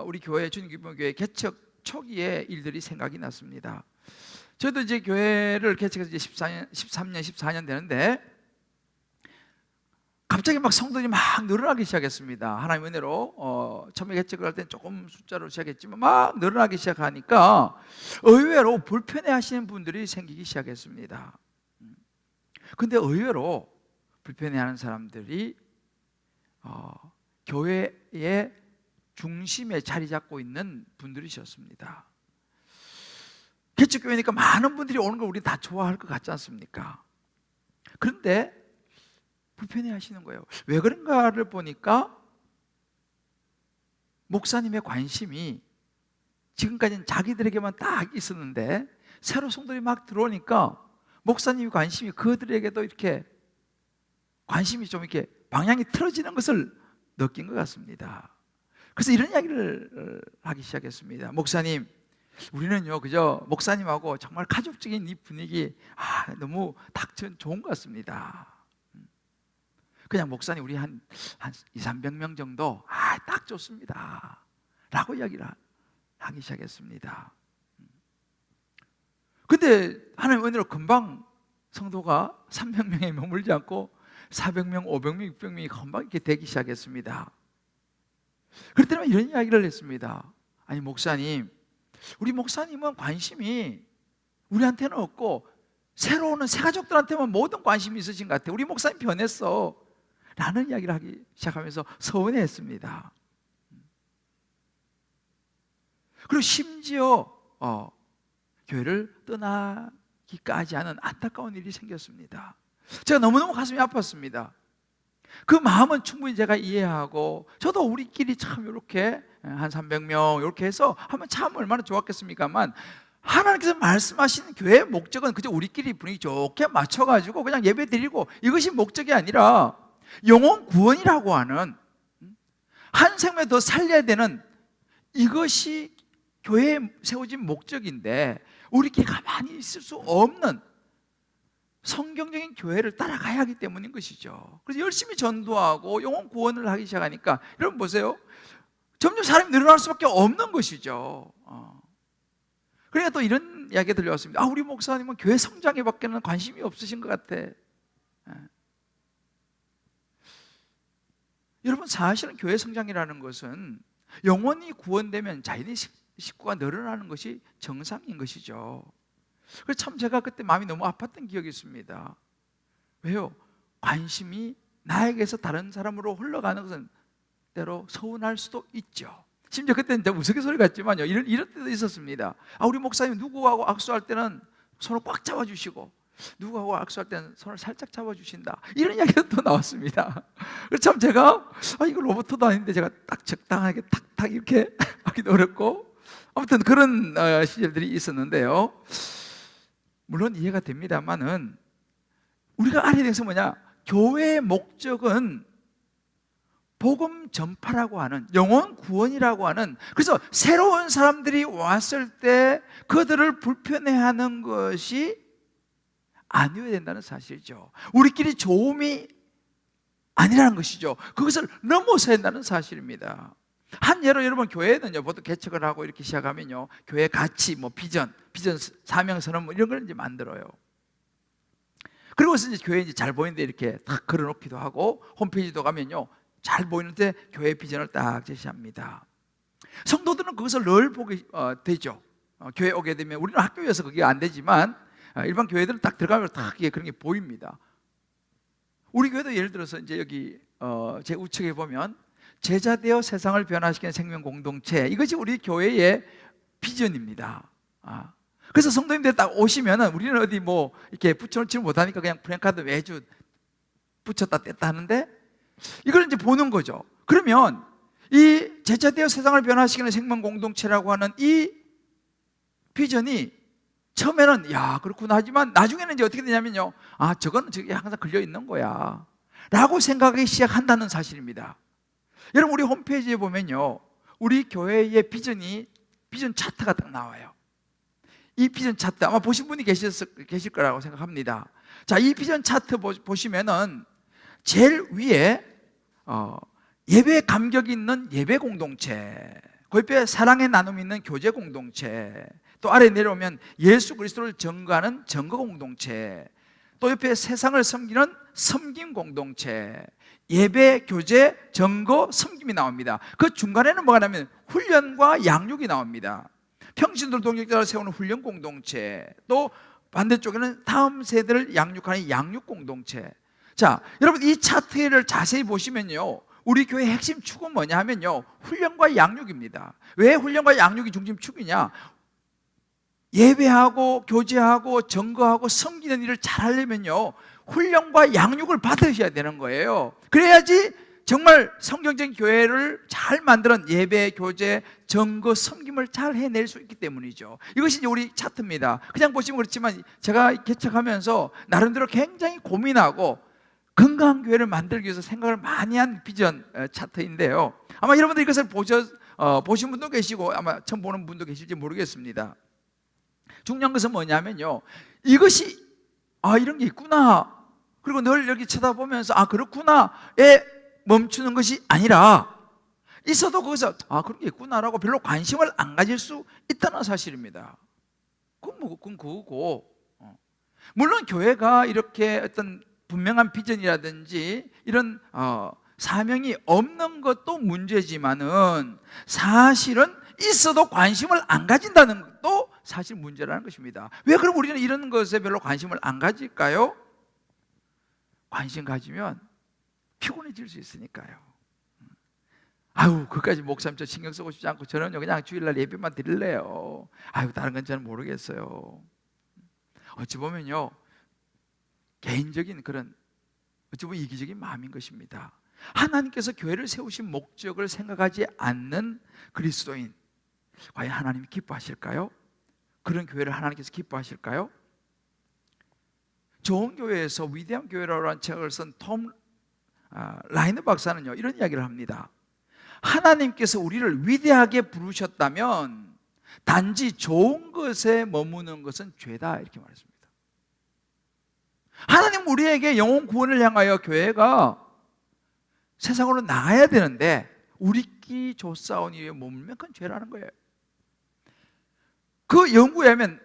우리 교회 주님기쁨교회 개척 초기의 일들이 생각이 났습니다. 저도 이제 교회를 개척해서 이제 14년 되는데 갑자기 막 성도들이 막 늘어나기 시작했습니다. 하나님의 은혜로 처음에 개척을 할 때는 조금 숫자로 시작했지만 막 늘어나기 시작하니까 의외로 불편해 하시는 분들이 생기기 시작했습니다. 근데 의외로 불편해 하는 사람들이 교회의 중심에 자리 잡고 있는 분들이셨습니다. 개척교회니까 많은 분들이 오는 걸 우리 다 좋아할 것 같지 않습니까? 그런데 불편해 하시는 거예요. 왜 그런가를 보니까 목사님의 관심이 지금까지는 자기들에게만 딱 있었는데 새로 성도들이 막 들어오니까 목사님의 관심이 그들에게도 이렇게 관심이 좀 이렇게 방향이 틀어지는 것을 느낀 것 같습니다. 그래서 이런 이야기를 하기 시작했습니다. 목사님, 우리는요 그저 목사님하고 정말 가족적인 이 분위기 너무 딱 좋은 것 같습니다. 그냥 목사님 우리 한 200~300명 정도 딱 좋습니다 라고 이야기를 하기 시작했습니다. 근데 하나님 은혜로 금방 성도가 300명에 머물지 않고 400명, 500명, 600명이 금방 이렇게 되기 시작했습니다. 그럴 때는 이런 이야기를 했습니다. 아니 목사님, 우리 목사님은 관심이 우리한테는 없고 새로 오는 새 가족들한테만 모든 관심이 있으신 것 같아. 우리 목사님 변했어 라는 이야기를 하기 시작하면서 서운해했습니다. 그리고 심지어 교회를 떠나기까지 하는 안타까운 일이 생겼습니다. 제가 너무너무 가슴이 아팠습니다. 그 마음은 충분히 제가 이해하고 저도 우리끼리 참 이렇게 한 300명 이렇게 해서 하면 참 얼마나 좋았겠습니까만 하나님께서 말씀하신 교회의 목적은 그저 우리끼리 분위기 좋게 맞춰가지고 그냥 예배 드리고 이것이 목적이 아니라 영혼 구원이라고 하는 한 생명 더 살려야 되는 이것이 교회에 세워진 목적인데 우리끼리 가만히 있을 수 없는 성경적인 교회를 따라가야 하기 때문인 것이죠. 그래서 열심히 전도하고 영혼 구원을 하기 시작하니까 여러분 보세요. 점점 사람이 늘어날 수밖에 없는 것이죠. 그러니까 또 이런 이야기가 들려왔습니다. 우리 목사님은 교회 성장에 밖에는 관심이 없으신 것 같아. 여러분 사실은 교회 성장이라는 것은 영혼이 구원되면 자연히 식구가 늘어나는 것이 정상인 것이죠. 그래서 참 제가 그때 마음이 너무 아팠던 기억이 있습니다. 왜요? 관심이 나에게서 다른 사람으로 흘러가는 것은 때로 서운할 수도 있죠. 심지어 그때는 우스갯소리 같지만요 이런 때도 있었습니다. 우리 목사님 누구하고 악수할 때는 손을 꽉 잡아주시고 누구하고 악수할 때는 손을 살짝 잡아주신다 이런 이야기가 또 나왔습니다. 그래서 참 제가 이거 로봇도 아닌데 제가 딱 적당하게 탁탁 이렇게 하기도 어렵고 아무튼 그런 시절들이 있었는데요. 물론 이해가 됩니다만은 우리가 알아야 되는 것은 뭐냐? 교회의 목적은 복음 전파라고 하는 영혼 구원이라고 하는, 그래서 새로운 사람들이 왔을 때 그들을 불편해하는 것이 아니어야 된다는 사실이죠. 우리끼리 좋음이 아니라는 것이죠. 그것을 넘어서야 된다는 사실입니다. 한 예로 여러분 교회는요 보통 개척을 하고 이렇게 시작하면요 교회 가치 비전 사명 선언 이런 걸 이제 만들어요. 그리고 이제 교회 이제 잘 보이는데 이렇게 딱 걸어놓기도 하고 홈페이지도 가면요 잘 보이는데 교회 비전을 딱 제시합니다. 성도들은 그것을 늘 보게 되죠. 교회 오게 되면 우리는 학교에서 그게 안 되지만 일반 교회들은 딱 들어가면 딱 그런 게 보입니다. 우리 교회도 예를 들어서 이제 여기 제 우측에 보면 제자되어 세상을 변화시키는 생명 공동체, 이것이 우리 교회의 비전입니다. 그래서 성도님들 딱 오시면은 우리는 어디 이렇게 붙여놓지 못하니까 그냥 프랭카드 매주 붙였다 뗐다 하는데 이걸 이제 보는 거죠. 그러면 이 제자되어 세상을 변화시키는 생명 공동체라고 하는 이 비전이 처음에는 그렇구나 하지만 나중에는 이제 어떻게 되냐면요 저거는 저기 항상 걸려 있는 거야 라고 생각하기 시작한다는 사실입니다. 여러분 우리 홈페이지에 보면요 우리 교회의 비전 차트가 딱 나와요. 이 비전 차트 아마 보신 분이 계실 거라고 생각합니다. 자, 이 비전 차트 보시면은 제일 위에 예배 감격이 있는 예배 공동체, 그 옆에 사랑의 나눔이 있는 교제 공동체, 또 아래 내려오면 예수 그리스도를 증거하는 증거 공동체, 또 옆에 세상을 섬기는 섬김 공동체, 예배, 교제, 증거, 섬김이 나옵니다. 그 중간에는 뭐가 나면 훈련과 양육이 나옵니다. 평신도를 동역자로 세우는 훈련 공동체, 또 반대쪽에는 다음 세대를 양육하는 양육 공동체. 자, 여러분 이 차트를 자세히 보시면요 우리 교회의 핵심 축은 뭐냐 하면요 훈련과 양육입니다. 왜 훈련과 양육이 중심 축이냐? 예배하고 교제하고 증거하고 섬기는 일을 잘 하려면요 훈련과 양육을 받으셔야 되는 거예요. 그래야지 정말 성경적인 교회를 잘 만드는 예배, 교제, 증거, 섬김을 잘 해낼 수 있기 때문이죠. 이것이 이제 우리 차트입니다. 그냥 보시면 그렇지만 제가 개척하면서 나름대로 굉장히 고민하고 건강한 교회를 만들기 위해서 생각을 많이 한 비전 차트인데요 아마 여러분들 이것을 보신 분도 계시고 아마 처음 보는 분도 계실지 모르겠습니다. 중요한 것은 뭐냐면요, 이것이 이런 게 있구나, 그리고 늘 이렇게 쳐다보면서 그렇구나에 멈추는 것이 아니라 있어도 거기서 그런 게 있구나라고 별로 관심을 안 가질 수 있다는 사실입니다. 그건 그거고, 물론 교회가 이렇게 어떤 분명한 비전이라든지 이런 사명이 없는 것도 문제지만은 사실은 있어도 관심을 안 가진다는 것도 사실 문제라는 것입니다. 왜 그럼 우리는 이런 것에 별로 관심을 안 가질까요? 관심 가지면 피곤해질 수 있으니까요. 그까지 목사님 저 신경 쓰고 싶지 않고 저는요 그냥 주일날 예배만 드릴래요. 다른 건 저는 모르겠어요. 어찌 보면요 개인적인 그런 어찌 보면 이기적인 마음인 것입니다. 하나님께서 교회를 세우신 목적을 생각하지 않는 그리스도인, 과연 하나님이 기뻐하실까요? 그런 교회를 하나님께서 기뻐하실까요? 좋은 교회에서 위대한 교회라는 책을 쓴 톰 라이너 박사는요 이런 이야기를 합니다. 하나님께서 우리를 위대하게 부르셨다면 단지 좋은 것에 머무는 것은 죄다, 이렇게 말했습니다. 하나님 우리에게 영혼 구원을 향하여 교회가 세상으로 나가야 되는데 우리끼리 조싸운 이유에 머물면 그건 죄라는 거예요. 그 연구에 하면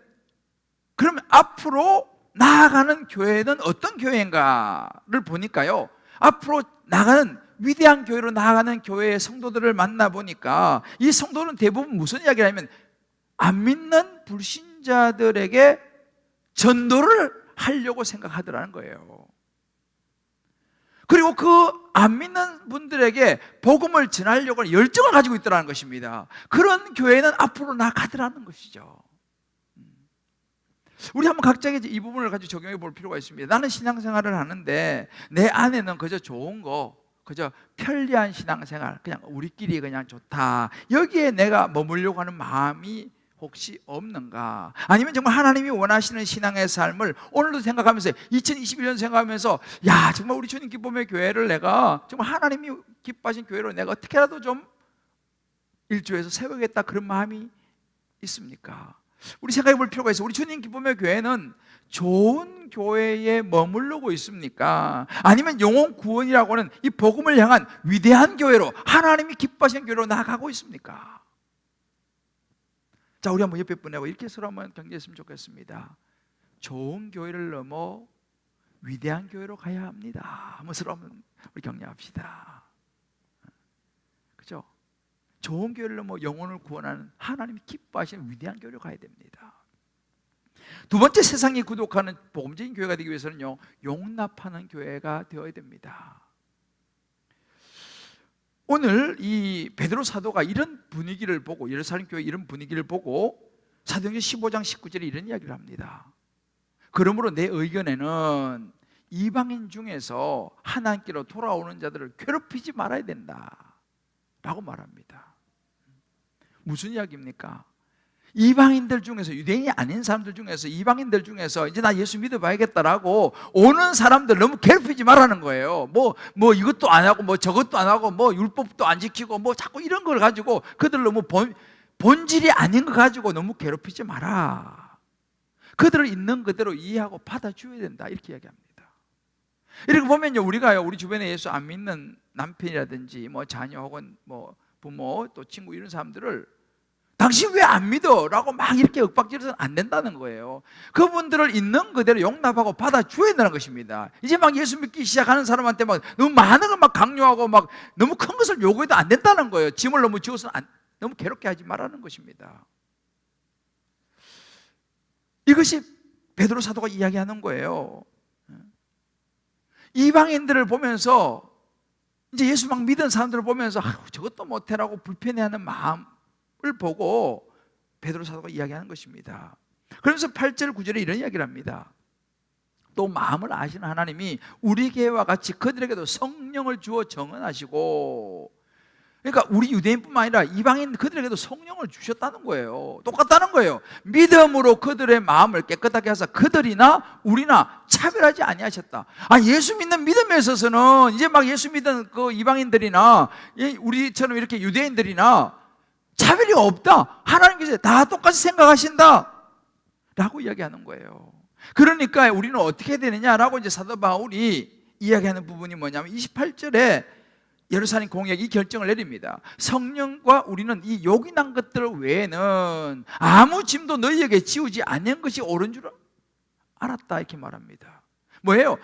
그러면 앞으로 나아가는 교회는 어떤 교회인가를 보니까요, 앞으로 나가는 위대한 교회로 나아가는 교회의 성도들을 만나보니까 이 성도는 대부분 무슨 이야기를 하면 안 믿는 불신자들에게 전도를 하려고 생각하더라는 거예요. 그리고 그 안 믿는 분들에게 복음을 전하려고 열정을 가지고 있더라는 것입니다. 그런 교회는 앞으로 나가더라는 것이죠. 우리 한번 각자에게 이 부분을 가지고 적용해 볼 필요가 있습니다. 나는 신앙생활을 하는데 내 안에는 그저 좋은 거, 그저 편리한 신앙생활, 그냥 우리끼리 그냥 좋다, 여기에 내가 머물려고 하는 마음이 혹시 없는가? 아니면 정말 하나님이 원하시는 신앙의 삶을 오늘도 생각하면서 2021년 생각하면서 정말 우리 주님 기쁨의 교회를 내가 정말 하나님이 기뻐하신 교회로 내가 어떻게라도 좀 일조해서 세우겠다, 그런 마음이 있습니까? 우리 생각해 볼 필요가 있어요. 우리 주님 기쁨의 교회는 좋은 교회에 머무르고 있습니까? 아니면 영혼 구원이라고 하는 이 복음을 향한 위대한 교회로, 하나님이 기뻐하시는 교회로 나아가고 있습니까? 자, 우리 한번 옆에 분하고 이렇게 서로 한번 경계했으면 좋겠습니다. 좋은 교회를 넘어 위대한 교회로 가야 합니다. 한번 서로 한번 우리 격려합시다. 그죠? 좋은 교회를 넘어 영혼을 구원하는 하나님이 기뻐하시는 위대한 교회로 가야 됩니다. 두 번째, 세상이 구독하는 복음적인 교회가 되기 위해서는요, 용납하는 교회가 되어야 됩니다. 오늘 이 베드로 사도가 이런 분위기를 보고, 예루살렘 교회 이런 분위기를 보고 사도행전 15장 19절에 이런 이야기를 합니다. 그러므로 내 의견에는 이방인 중에서 하나님께로 돌아오는 자들을 괴롭히지 말아야 된다 라고 말합니다. 무슨 이야기입니까? 이방인들 중에서, 유대인이 아닌 사람들 중에서, 이방인들 중에서 이제 나 예수 믿어봐야겠다라고 오는 사람들 너무 괴롭히지 말라는 거예요. 뭐 이것도 안 하고 뭐 저것도 안 하고 뭐 율법도 안 지키고 뭐 자꾸 이런 걸 가지고 그들 너무 본질이 아닌 거 가지고 너무 괴롭히지 마라. 그들을 있는 그대로 이해하고 받아줘야 된다, 이렇게 이야기합니다. 이렇게 보면요, 우리가요, 우리 주변에 예수 안 믿는 남편이라든지 뭐 자녀 혹은 뭐 부모 또 친구 이런 사람들을 당신 왜 안 믿어? 라고 막 이렇게 윽박지르서는 안 된다는 거예요. 그분들을 있는 그대로 용납하고 받아줘야 된다는 것입니다. 이제 막 예수 믿기 시작하는 사람한테 막 너무 많은 걸 막 강요하고 막 너무 큰 것을 요구해도 안 된다는 거예요. 짐을 너무 지어서는 너무 괴롭게 하지 말라는 것입니다. 이것이 베드로 사도가 이야기하는 거예요. 이방인들을 보면서, 이제 예수 막 믿은 사람들을 보면서 저것도 못해라고 불편해하는 마음을 보고 베드로 사도가 이야기하는 것입니다. 그러면서 8절 9절에 이런 이야기를 합니다. 또 마음을 아시는 하나님이 우리 교회와 같이 그들에게도 성령을 주어 정언하시고, 그러니까 우리 유대인뿐만 아니라 이방인 그들에게도 성령을 주셨다는 거예요. 똑같다는 거예요. 믿음으로 그들의 마음을 깨끗하게 하사 그들이나 우리나 차별하지 아니하셨다. 예수 믿는 믿음에 있어서는 이제 막 예수 믿는 그 이방인들이나 우리처럼 이렇게 유대인들이나 차별이 없다. 하나님께서 다 똑같이 생각하신다 라고 이야기하는 거예요. 그러니까 우리는 어떻게 해야 되느냐라고 이제 사도 바울이 이야기하는 부분이 뭐냐면 28절에 예루살렘 공약 이 결정을 내립니다. 성령과 우리는 이 요긴한 것들 외에는 아무 짐도 너희에게 지우지 않는 것이 옳은 줄 알았다 이렇게 말합니다. 뭐예요?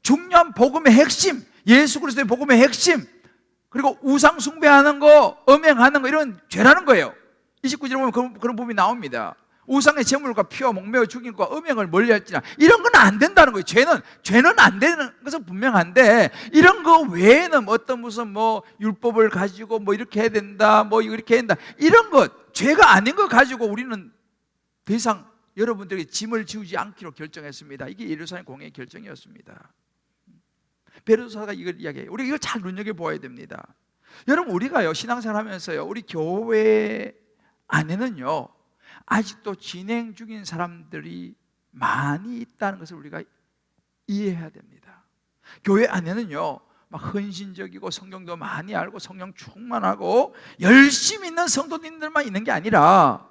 중요한 복음의 핵심, 예수 그리스도의 복음의 핵심, 그리고 우상 숭배하는 거, 음행하는 거 이런 죄라는 거예요. 29절에 보면 그런 부분이 나옵니다. 우상의 제물과 피와 목매어 죽인 것과 음행을 멀리할지라 이런 건 안 된다는 거예요. 죄는 안 되는 것은 분명한데 이런 거 외에는 어떤 무슨 뭐 율법을 가지고 뭐 이렇게 해야 된다, 뭐 이렇게 해야 된다 이런 것 죄가 아닌 거 가지고 우리는 더 이상 여러분들에게 짐을 지우지 않기로 결정했습니다. 이게 예루살렘 공회의 결정이었습니다. 베드로사가 이걸 이야기해요. 우리 이걸 잘 눈여겨보아야 됩니다. 여러분 우리가요 신앙생활 하면서요 우리 교회 안에는요 아직도 진행 중인 사람들이 많이 있다는 것을 우리가 이해해야 됩니다. 교회 안에는요 막 헌신적이고 성경도 많이 알고 성령 충만하고 열심히 있는 성도님들만 있는 게 아니라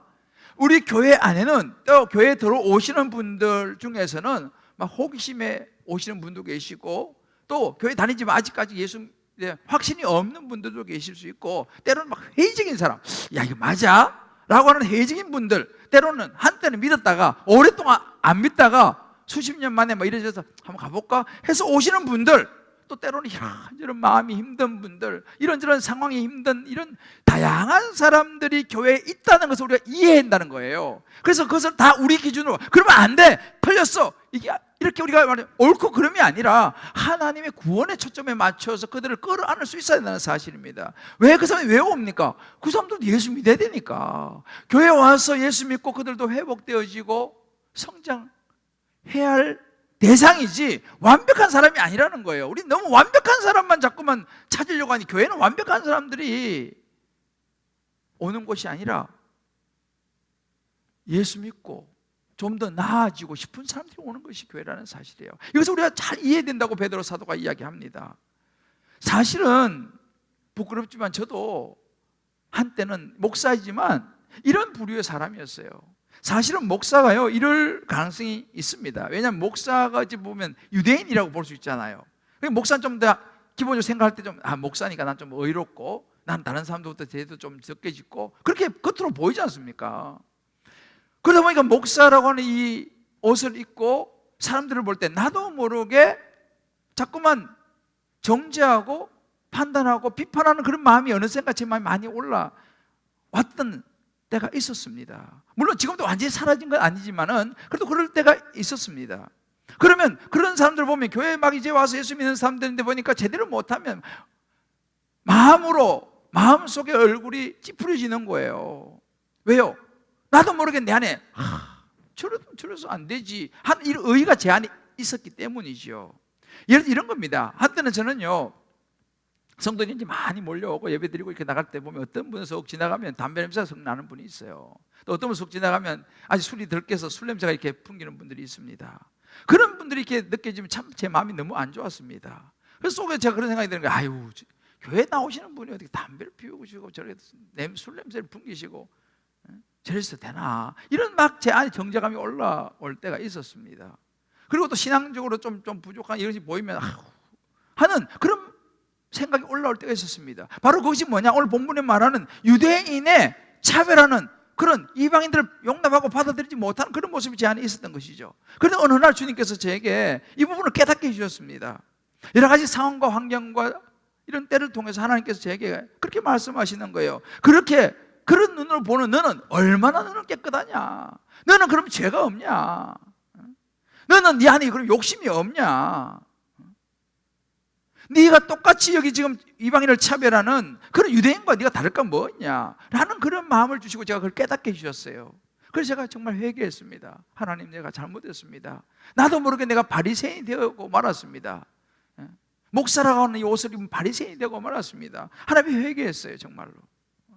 우리 교회 안에는 또 교회에 들어오시는 분들 중에서는 막 호기심에 오시는 분도 계시고 또 교회 다니지만 아직까지 예수 확신이 없는 분들도 계실 수 있고 때로는 막 회의적인 사람 야 이거 맞아? 라고 하는 회의적인 분들 때로는 한때는 믿었다가 오랫동안 안 믿다가 수십 년 만에 막 이래져서 한번 가볼까 해서 오시는 분들 또 때로는 이런저런 마음이 힘든 분들 이런저런 상황이 힘든 이런 다양한 사람들이 교회에 있다는 것을 우리가 이해해야 한다는 거예요. 그래서 그것을 다 우리 기준으로 그러면 안 돼 틀렸어 이게 이렇게 우리가 말해 옳고 그름이 아니라 하나님의 구원의 초점에 맞춰서 그들을 끌어안을 수 있어야 된다는 사실입니다. 왜 그 사람이 왜 옵니까? 그 사람들도 예수 믿어야 되니까 교회에 와서 예수 믿고 그들도 회복되어지고 성장해야 할 대상이지 완벽한 사람이 아니라는 거예요. 우리 너무 완벽한 사람만 자꾸만 찾으려고 하니 교회는 완벽한 사람들이 오는 곳이 아니라 예수 믿고 좀 더 나아지고 싶은 사람들이 오는 것이 교회라는 사실이에요. 이것을 우리가 잘 이해해야 된다고 베드로 사도가 이야기합니다. 사실은 부끄럽지만 저도 한때는 목사이지만 이런 부류의 사람이었어요. 사실은 목사가요 이럴 가능성이 있습니다. 왜냐하면 목사가 어찌 보면 유대인이라고 볼 수 있잖아요. 목사는 좀 더 기본적으로 생각할 때 좀 목사니까 난 좀 의롭고 난 다른 사람들부터 제도 좀 적게 짓고 그렇게 겉으로 보이지 않습니까? 그러다 보니까 목사라고 하는 이 옷을 입고 사람들을 볼 때 나도 모르게 자꾸만 정죄하고 판단하고 비판하는 그런 마음이 어느샌가 제 마음이 많이 올라왔던 때가 있었습니다. 물론 지금도 완전히 사라진 건 아니지만은 그래도 그럴 때가 있었습니다. 그러면 그런 사람들 보면 교회에 막 이제 와서 예수 믿는 사람들인데 보니까 제대로 못하면 마음속에 얼굴이 찌푸려지는 거예요. 왜요? 나도 모르게 내 안에 저래서 안 되지 하는 이런 의의가 제 안에 있었기 때문이죠. 이런 겁니다. 한때는 저는요 성도님이 많이 몰려오고 예배드리고 이렇게 나갈 때 보면 어떤 분은 속 지나가면 담배 냄새가 속 나는 분이 있어요. 또 어떤 분은 속 지나가면 아직 술이 덜 깨서 술 냄새가 이렇게 풍기는 분들이 있습니다. 그런 분들이 이렇게 느껴지면 참 제 마음이 너무 안 좋았습니다. 그래서 속에 제가 그런 생각이 드는 거예요. 아유 교회 나오시는 분이 어떻게 담배를 피우시고 저렇게 술 냄새를 풍기시고 저래서 되나 이런 막 제 안에 정죄감이 올라올 때가 있었습니다. 그리고 또 신앙적으로 좀 부족한 이런 것이 보이면 하는 그런 생각이 올라올 때가 있었습니다. 바로 그것이 뭐냐? 오늘 본문에 말하는 유대인의 차별하는 그런 이방인들을 용납하고 받아들이지 못하는 그런 모습이 제 안에 있었던 것이죠. 그런데 어느 날 주님께서 제게 이 부분을 깨닫게 해주셨습니다. 여러 가지 상황과 환경과 이런 때를 통해서 하나님께서 제게 그렇게 말씀하시는 거예요. 그런 눈으로 보는 너는 얼마나 너는 깨끗하냐? 너는 그럼 죄가 없냐? 너는 네 안에 그럼 욕심이 없냐? 네가 똑같이 여기 지금 이방인을 차별하는 그런 유대인과 네가 다를까 뭐 있냐? 라는 그런 마음을 주시고 제가 그걸 깨닫게 해주셨어요. 그래서 제가 정말 회개했습니다. 하나님 내가 잘못했습니다. 나도 모르게 내가 바리새인이 되고 말았습니다. 목사라고 하는 이 옷을 입은 바리새인이 되고 말았습니다. 하나님 회개했어요. 정말로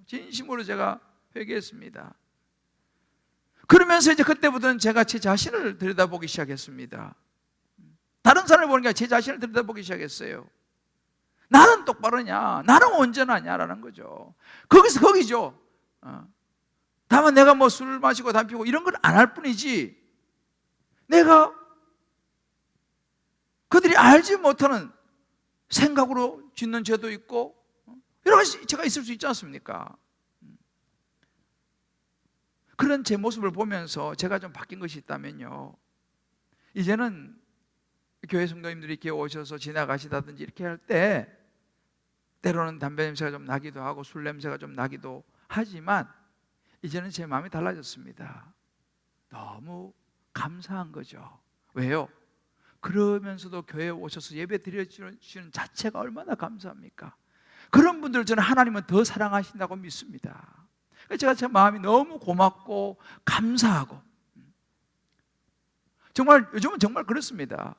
진심으로 제가 회개했습니다. 그러면서 이제 그때부터는 제가 제 자신을 들여다보기 시작했습니다. 다른 사람을 보니까 제 자신을 들여다보기 시작했어요. 나는 똑바르냐? 나는 온전하냐? 라는 거죠. 거기죠. 다만 내가 뭐 술을 마시고 담배 피우고 이런 걸 안 할 뿐이지, 내가 그들이 알지 못하는 생각으로 짓는 죄도 있고 여러 가지 죄가 있을 수 있지 않습니까? 그런 제 모습을 보면서 제가 좀 바뀐 것이 있다면요, 이제는 교회 성도님들이 이렇게 오셔서 지나가시다든지 이렇게 할 때 때로는 담배 냄새가 좀 나기도 하고 술 냄새가 좀 나기도 하지만 이제는 제 마음이 달라졌습니다. 너무 감사한 거죠. 왜요? 그러면서도 교회에 오셔서 예배 드려주시는 자체가 얼마나 감사합니까? 그런 분들 저는 하나님은 더 사랑하신다고 믿습니다. 제가 제 마음이 너무 고맙고 감사하고, 정말 요즘은 정말 그렇습니다.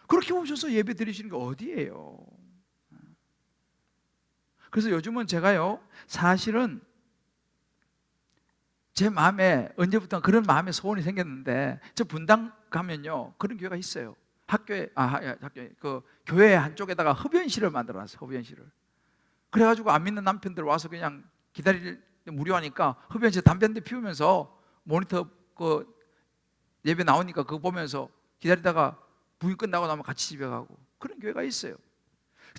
그렇게 오셔서 예배 드리시는 게 어디예요? 그래서 요즘은 제가요, 사실은 제 마음에 언제부터 그런 마음의 소원이 생겼는데, 저 분당 가면요 그런 교회가 있어요. 학교에 그 교회 한쪽에다가 흡연실을 만들어놨어요. 흡연실을. 그래가지고 안 믿는 남편들 와서 그냥 기다릴 무료하니까 흡연실 담배 한 대 피우면서 모니터 그 예배 나오니까 그거 보면서 기다리다가 부인 끝나고 나면 같이 집에 가고, 그런 교회가 있어요.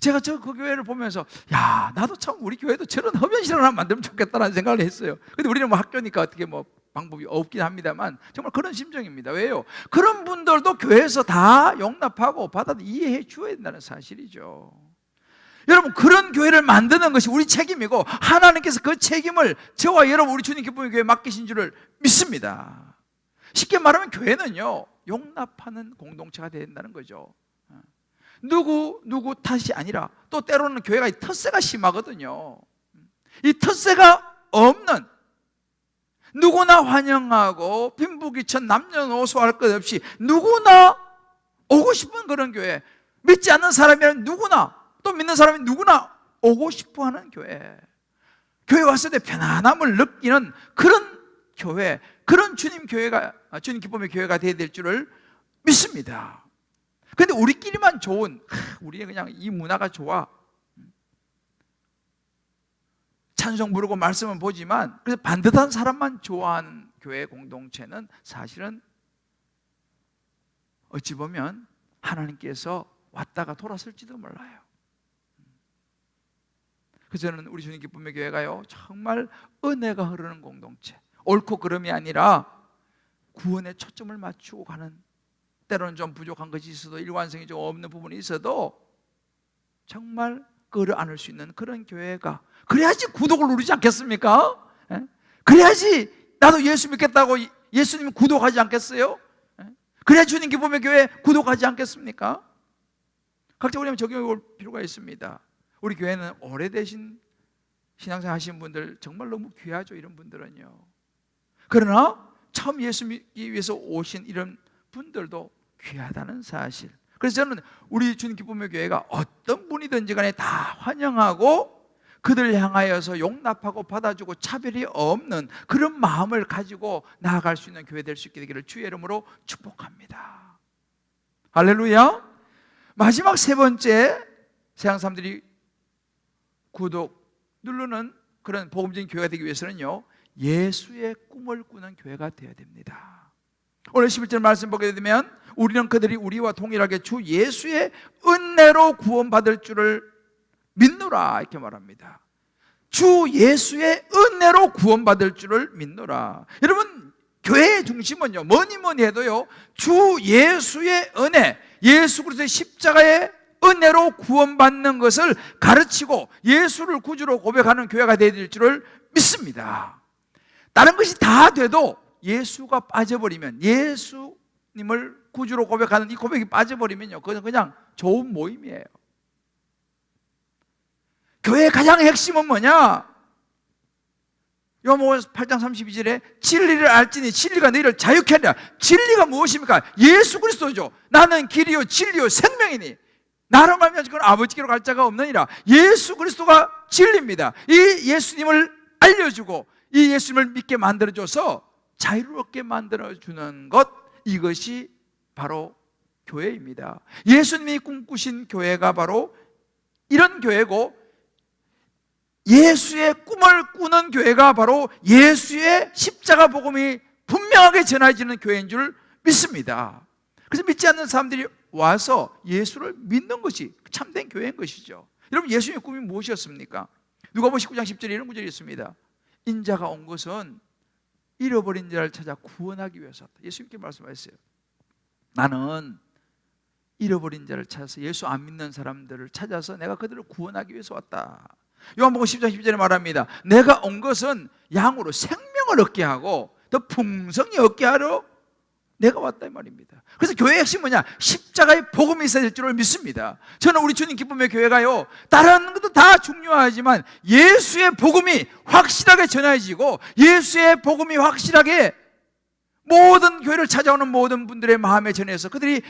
제가 그 교회를 보면서 야, 나도 참 우리 교회도 저런 흡연실 하나 만들면 좋겠다라는 생각을 했어요. 근데 우리는 뭐 학교니까 어떻게 뭐 방법이 없긴 합니다만 정말 그런 심정입니다. 왜요? 그런 분들도 교회에서 다 용납하고 이해해 주어야 된다는 사실이죠. 여러분, 그런 교회를 만드는 것이 우리 책임이고 하나님께서 그 책임을 저와 여러분 우리 주님 기쁨의 교회에 맡기신 줄을 믿습니다. 쉽게 말하면 교회는요, 용납하는 공동체가 되어야 된다는 거죠. 누구 탓이 아니라, 또 때로는 교회가 이 텃세가 심하거든요. 이 텃세가 없는, 누구나 환영하고 빈부귀천 남녀노소 할 것 없이 누구나 오고 싶은 그런 교회, 믿지 않는 사람이라면 누구나, 또 믿는 사람이 누구나 오고 싶어 하는 교회, 교회 왔을 때 편안함을 느끼는 그런 교회, 그런 주님 기쁨의 교회가 되어야 될 줄을 믿습니다. 근데 우리끼리만 좋은, 우리 그냥 이 문화가 좋아, 찬송 부르고 말씀은 보지만 그래서 반듯한 사람만 좋아하는 교회 공동체는 사실은 어찌 보면 하나님께서 왔다가 돌았을지도 몰라요. 그래서 저는 우리 주님 기쁨의 교회가요, 정말 은혜가 흐르는 공동체, 옳고 그름이 아니라 구원에 초점을 맞추고 가는, 때로는 좀 부족한 것이 있어도, 일관성이 좀 없는 부분이 있어도 정말 끌어안을 수 있는 그런 교회가, 그래야지 구독을 누르지 않겠습니까? 그래야지 나도 예수 믿겠다고 예수님 구독하지 않겠어요? 그래야 주님 기쁨의 교회 구독하지 않겠습니까? 각자 우리 적용해 볼 필요가 있습니다. 우리 교회는 오래되신 신앙생활 하신 분들 정말 너무 귀하죠. 이런 분들은요. 그러나 처음 예수 믿기 위해서 오신 이런 분들도 귀하다는 사실. 그래서 저는 우리 주님 기쁨의 교회가 어떤 분이든지 간에 다 환영하고 그들 향하여서 용납하고 받아주고 차별이 없는 그런 마음을 가지고 나아갈 수 있는 교회 될 수 있게 되기를 주의 이름으로 축복합니다. 할렐루야. 마지막 세 번째, 세상 사람들이 구독 누르는 그런 복음적인 교회가 되기 위해서는요, 예수의 꿈을 꾸는 교회가 되어야 됩니다. 오늘 11절 말씀 보게 되면 우리는 그들이 우리와 동일하게 주 예수의 은혜로 구원받을 줄을 믿노라, 이렇게 말합니다. 주 예수의 은혜로 구원받을 줄을 믿노라. 여러분, 교회의 중심은요, 뭐니 해도요, 주 예수의 은혜, 예수 그리스도의 십자가의 은혜로 구원받는 것을 가르치고 예수를 구주로 고백하는 교회가 되어야 될 줄을 믿습니다. 다른 것이 다 돼도 예수가 빠져버리면, 예수님을 구주로 고백하는 이 고백이 빠져버리면요, 그건 그냥 좋은 모임이에요. 교회의 가장 핵심은 뭐냐? 요한복음 8장 32절에 진리를 알지니 진리가 너희를 자유케 하리라. 진리가 무엇입니까? 예수 그리스도죠. 나는 길이요 진리요 생명이니 나로 말미암아 아버지께로 갈 자가 없느니라. 예수 그리스도가 진리입니다. 이 예수님을 알려주고 이 예수님을 믿게 만들어줘서 자유롭게 만들어주는 것, 이것이 바로 교회입니다. 예수님이 꿈꾸신 교회가 바로 이런 교회고, 예수의 꿈을 꾸는 교회가 바로 예수의 십자가 복음이 분명하게 전해지는 교회인 줄 믿습니다. 그래서 믿지 않는 사람들이 와서 예수를 믿는 것이 참된 교회인 것이죠. 여러분, 예수님의 꿈이 무엇이었습니까? 누가복음 19장 10절에 이런 구절이 있습니다. 인자가 온 것은 잃어버린 자를 찾아 구원하기 위해서다. 예수님께 말씀하셨어요. 나는 잃어버린 자를 찾아서, 예수 안 믿는 사람들을 찾아서 내가 그들을 구원하기 위해서 왔다. 요한복음 10장 10절에 말합니다. 내가 온 것은 양으로 생명을 얻게 하고 더 풍성히 얻게 하러 내가 왔다 이 말입니다. 그래서 교회의 핵심은 뭐냐? 십자가의 복음이 있어야 될 줄을 믿습니다. 저는 우리 주님 기쁨의 교회가요, 다른 것도 다 중요하지만 예수의 복음이 확실하게 전해지고 예수의 복음이 확실하게 모든 교회를 찾아오는 모든 분들의 마음에 전해서 그들이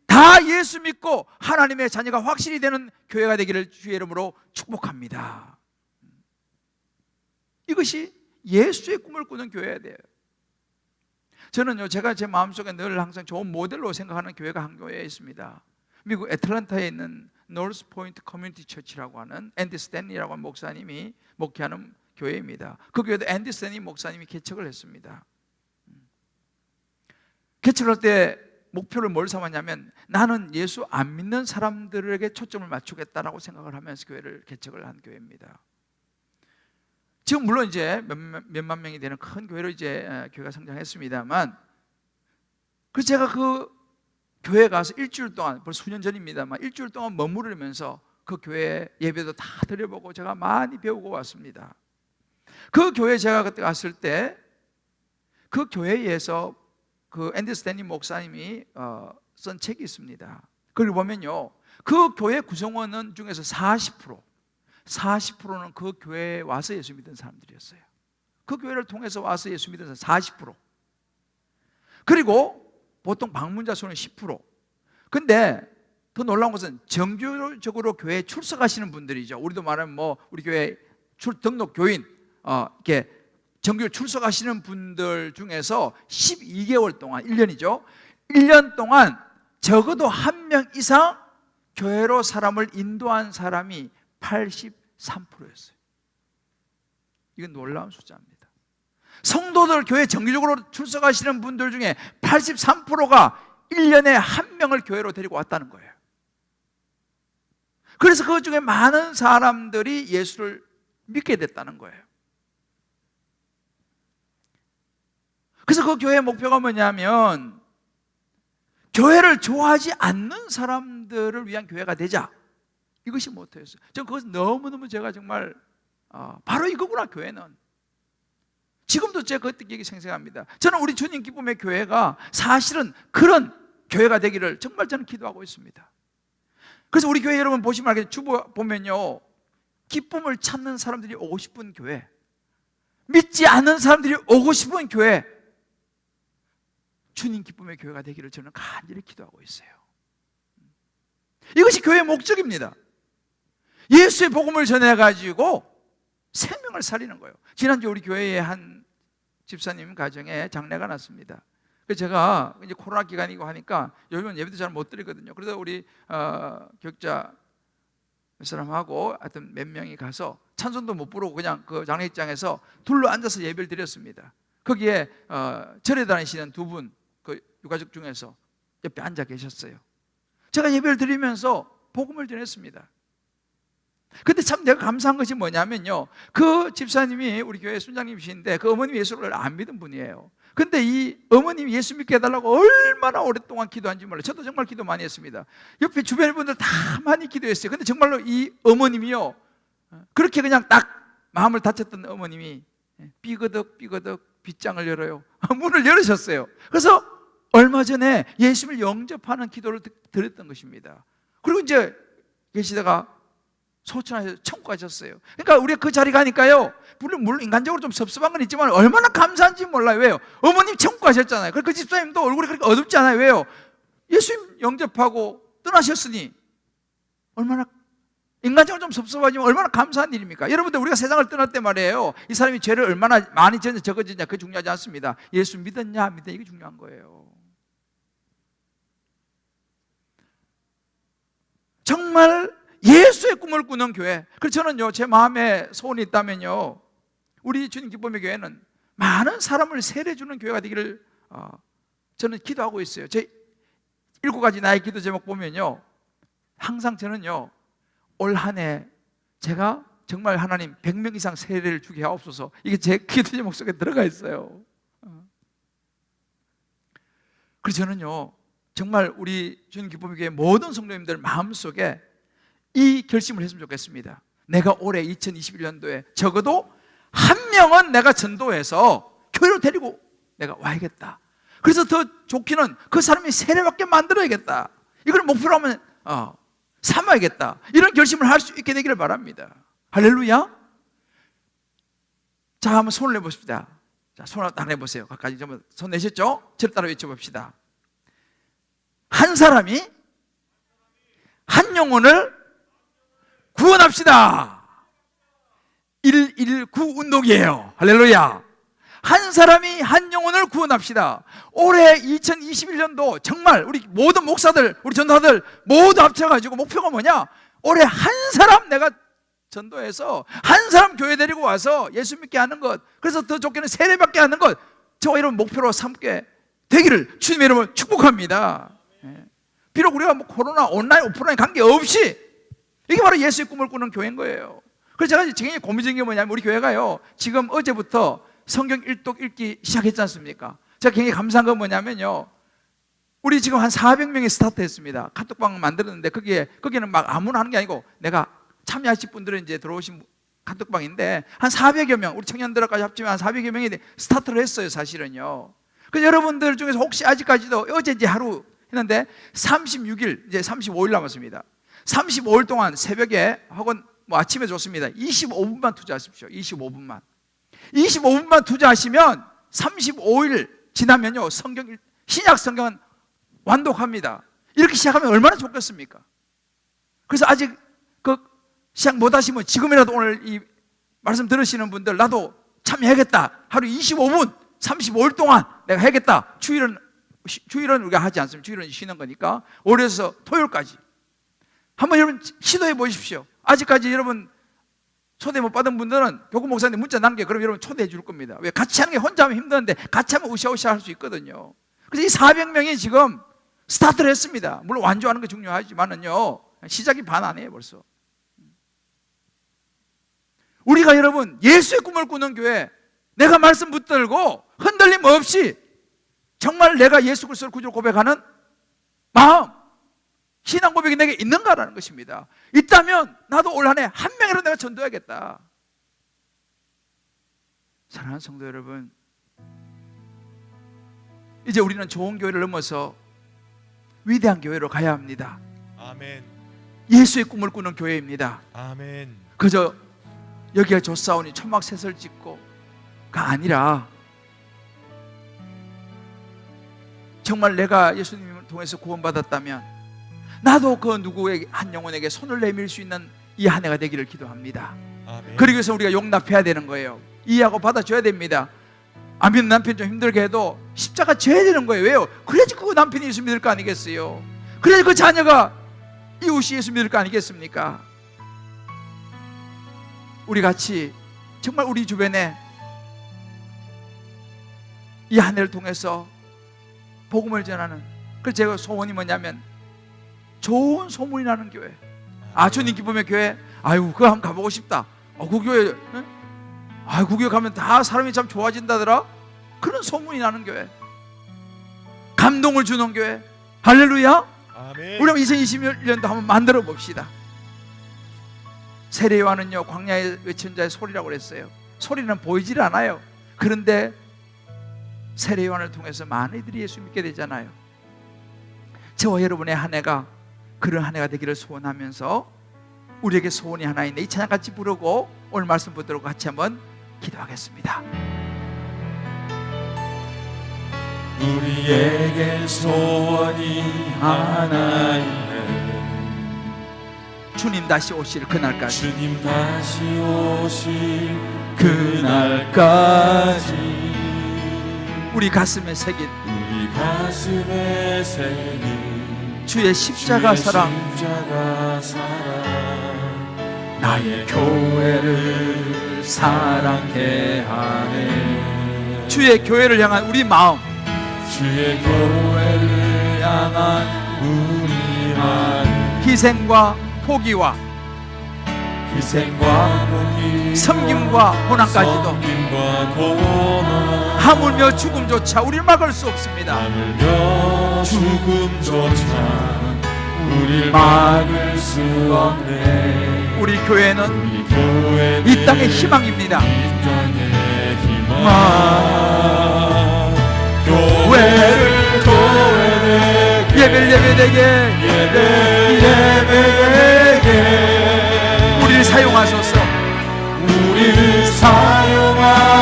다 예수 믿고 하나님의 자녀가 확실히 되는 교회가 되기를 주의 이름으로 축복합니다. 이것이 예수의 꿈을 꾸는 교회여야 돼요. 저는요, 제가 제 마음속에 늘 항상 좋은 모델로 생각하는 교회가 한 교회에 있습니다. 미국 애틀랜타에 있는 노스 포인트 커뮤니티 처치라고 하는 앤디 스탠리라고 하는 목사님이 목회하는 교회입니다. 그 교회도 앤디 스탠리 목사님이 개척을 했습니다. 개척할 때 목표를 뭘 삼았냐면, 나는 예수 안 믿는 사람들에게 초점을 맞추겠다라고 생각을 하면서 교회를 개척을 한 교회입니다. 지금 물론 이제 몇만 명이 되는 큰 교회로 이제 교회가 성장했습니다만, 그래서 제가 그 교회에 가서 일주일 동안, 벌써 수년 전입니다만 일주일 동안 머무르면서 그 교회 예배도 다 드려보고 제가 많이 배우고 왔습니다. 그 교회 제가 그때 갔을 때 그 교회에서 그 앤디 스탠리 목사님이 쓴 책이 있습니다. 그걸 보면요, 그 교회 구성원 중에서 40%는 그 교회에 와서 예수 믿은 사람들이었어요. 그 교회를 통해서 와서 예수 믿은 사람 40%. 그리고 보통 방문자 수는 10%. 근데 더 놀라운 것은 정규적으로 교회에 출석하시는 분들이죠. 우리도 말하면 뭐 우리 교회 등록 교인 이렇게 정규 출석하시는 분들 중에서 12개월 동안, 1년이죠. 1년 동안 적어도 한 명 이상 교회로 사람을 인도한 사람이 83%였어요. 이건 놀라운 숫자입니다. 성도들 교회 정기적으로 출석하시는 분들 중에 83%가 1년에 한 명을 교회로 데리고 왔다는 거예요. 그래서 그 중에 많은 사람들이 예수를 믿게 됐다는 거예요. 그래서 그 교회의 목표가 뭐냐면, 교회를 좋아하지 않는 사람들을 위한 교회가 되자. 이것이 모토였어요. 저는 그것은 너무너무 제가 정말 바로 이거구나, 교회는. 지금도 제가 그때 기억이 생생합니다. 저는 우리 주님 기쁨의 교회가 사실은 그런 교회가 되기를 정말 저는 기도하고 있습니다. 그래서 우리 교회 여러분 보시면 알겠지만 주보 보면요, 기쁨을 찾는 사람들이 오고 싶은 교회, 믿지 않는 사람들이 오고 싶은 교회, 주님 기쁨의 교회가 되기를 저는 간절히 기도하고 있어요. 이것이 교회의 목적입니다. 예수의 복음을 전해가지고 생명을 살리는 거예요. 지난주 우리 교회에 한 집사님 가정에 장례가 났습니다. 그래서 제가 이제 코로나 기간이고 하니까 요즘은 예배도 잘 못 드리거든요. 그래서 우리 교육자 사람하고 하여튼 몇 명이 가서 찬송도 못 부르고 그냥 그 장례식장에서 둘러 앉아서 예배를 드렸습니다. 거기에 절에 다니시는 두 분, 그 유가족 중에서 옆에 앉아 계셨어요. 제가 예배를 드리면서 복음을 전했습니다. 근데 참 내가 감사한 것이 뭐냐면요, 그 집사님이 우리 교회 순장님이신데 그 어머님이 예수를 안 믿은 분이에요. 근데 이 어머님이 예수 믿게 해달라고 얼마나 오랫동안 기도한지 몰라요. 저도 정말 기도 많이 했습니다. 옆에 주변 분들 다 많이 기도했어요. 근데 정말로 이 어머님이요, 그렇게 그냥 딱 마음을 다쳤던 어머님이 삐그덕 빗장을 열어요. 문을 열으셨어요. 그래서 얼마 전에 예수를 영접하는 기도를 드렸던 것입니다. 그리고 이제 계시다가 소천하셔서 천국 가셨어요. 그러니까 우리가 그 자리 가니까요, 물론 인간적으로 좀 섭섭한 건 있지만 얼마나 감사한지 몰라요. 왜요? 어머님 천국 가셨잖아요. 그 집사님도 얼굴이 그렇게 어둡지 않아요. 왜요? 예수님 영접하고 떠나셨으니 얼마나, 인간적으로 좀 섭섭하지만 얼마나 감사한 일입니까? 여러분들, 우리가 세상을 떠날 때 말이에요, 이 사람이 죄를 얼마나 많이 졌냐 적어졌냐 그게 중요하지 않습니다. 예수 믿었냐 안 믿었냐, 이게 중요한 거예요. 정말 예수의 꿈을 꾸는 교회. 그래서 저는요, 제 마음에 소원이 있다면요, 우리 주님 기쁨의 교회는 많은 사람을 세례해 주는 교회가 되기를 저는 기도하고 있어요. 제 7가지 나의 기도 제목 보면요, 항상 저는요, 올 한 해 제가 정말 하나님 100명 이상 세례를 주게 하옵소서, 이게 제 기도 제목 속에 들어가 있어요. 그래서 저는요, 정말 우리 주님 기쁨의 교회 모든 성도님들 마음속에 이 결심을 했으면 좋겠습니다. 내가 올해 2021년도에 적어도 한 명은 내가 전도해서 교회로 데리고 내가 와야겠다. 그래서 더 좋기는 그 사람이 세례받게 만들어야겠다. 이걸 목표로 하면 삼아야겠다. 이런 결심을 할 수 있게 되기를 바랍니다. 할렐루야. 자, 한번 손을 내봅시다. 자, 손을 다 내보세요. 각가지 손 내셨죠? 저를 따라 외쳐봅시다. 한 사람이 한 영혼을 구원합시다. 119 운동이에요. 할렐루야. 한 사람이 한 영혼을 구원합시다. 올해 2021년도 정말 우리 모든 목사들, 우리 전도사들 모두 합쳐가지고 목표가 뭐냐? 올해 한 사람 내가 전도해서 한 사람 교회 데리고 와서 예수 믿게 하는 것, 그래서 더 좋게는 세례받게 하는 것, 저와 이런 목표로 삼게 되기를 주님의 이름으로 축복합니다. 비록 우리가 뭐 코로나 온라인 오프라인 관계없이 이게 바로 예수의 꿈을 꾸는 교회인 거예요. 그래서 제가 굉장히 고민적인 게 뭐냐면, 우리 교회가요, 지금 어제부터 성경 일독 읽기 시작했지 않습니까? 제가 굉장히 감사한 건 뭐냐면요, 우리 지금 한 400명이 스타트했습니다. 카톡방 만들었는데 거기는 막 아무나 하는 게 아니고, 내가 참여하실 분들은 이제 들어오신 카톡방인데 한 400여 명, 우리 청년들까지 합치면 한 400여 명이 스타트를 했어요, 사실은요. 그래서 여러분들 중에서 혹시 아직까지도, 어제 이제 하루 했는데 36일, 이제 35일 남았습니다. 35일 동안 새벽에 혹은 뭐 아침에 좋습니다. 25분만 투자하십시오. 25분만 투자하시면 35일 지나면요, 신약 성경은 완독합니다. 이렇게 시작하면 얼마나 좋겠습니까? 그래서 아직 시작 못 하시면 지금이라도 오늘 이 말씀 들으시는 분들, 나도 참여하겠다. 하루 25분, 35일 동안 내가 하겠다. 주일은 우리가 하지 않습니다. 주일은 쉬는 거니까 월요일에서 토요일까지 한번 여러분 시도해 보십시오. 아직까지 여러분 초대 못 받은 분들은 교구 목사님 문자 남겨. 그럼 여러분 초대해 줄 겁니다. 왜? 같이 하는 게 혼자 하면 힘드는데 같이 하면 으쌰으쌰 할 수 있거든요. 그래서 이 400명이 지금 스타트를 했습니다. 물론 완주하는 게 중요하지만은요, 시작이 반 아니에요 벌써. 우리가 여러분 예수의 꿈을 꾸는 교회, 내가 말씀 붙들고 흔들림 없이 정말 내가 예수 그리스도를 구주로 고백하는 마음, 신앙 고백이 내게 있는가라는 것입니다. 있다면 나도 올 한 해 한 명이라도 내가 전도해야겠다. 사랑하는 성도 여러분, 이제 우리는 좋은 교회를 넘어서 위대한 교회로 가야 합니다. 아멘. 예수의 꿈을 꾸는 교회입니다. 아멘. 그저 여기가 좋사오니 초막셋을 짓고가 아니라, 정말 내가 예수님을 통해서 구원받았다면 나도 그 누구에게, 한 영혼에게 손을 내밀 수 있는 이 한 해가 되기를 기도합니다. 아멘. 그러기 위해서 우리가 용납해야 되는 거예요. 이해하고 받아줘야 됩니다. 안 믿는 남편 좀 힘들게 해도 십자가 져야 되는 거예요. 왜요? 그래야지 그 남편이 예수 믿을 거 아니겠어요? 그래야지 그 자녀가, 이웃이 예수 믿을 거 아니겠습니까? 우리 같이 정말 우리 주변에 이 한 해를 통해서 복음을 전하는, 그래서 제가 소원이 뭐냐면 좋은 소문이 나는 교회. 주님 기쁨의 교회, 아유 그거 한번 가보고 싶다. 그 교회, 그 교회 가면 다 사람이 참 좋아진다더라. 그런 소문이 나는 교회, 감동을 주는 교회. 할렐루야. 아멘. 우리 한번 2021년도 한번 만들어 봅시다. 세례 요한은요, 광야에 외친 자의 소리라고 그랬어요. 소리는 보이질 않아요. 그런데 세례 요한을 통해서 많은 이들이 예수 믿게 되잖아요. 저와 여러분의 한 해가 그런 한 해가 되기를 소원하면서, 우리에게 소원이 하나 있네, 이 찬양 같이 부르고 오늘 말씀 붙들고 같이 한번 기도하겠습니다. 우리에게 소원이 하나 있네. 주님 다시 오실 그날까지, 주님 다시 오실 그날까지 우리 가슴에 새긴 우리 가슴에 새긴 주의 십자가 사랑, 십자가 사랑 나의 교회를 사랑케 하네. 주의 교회를 향한 우리 마음, 주의 교회를 향한 우리 마음, 희생과 포기와 희생과 포기, 섬김과 고난까지도 섬김과 고난, 하물며 죽음조차 우리를 막을 수 없습니다. 하물며 죽음조차 우릴 막을 수 없네. 우리 교회는 우리 교회는 이 땅의 희망입니다. 이 땅의 희망. 교회를 교회되게, 예배를 예배되게, 예배되게 우리를 사용하소서. 우리를 사용하소서.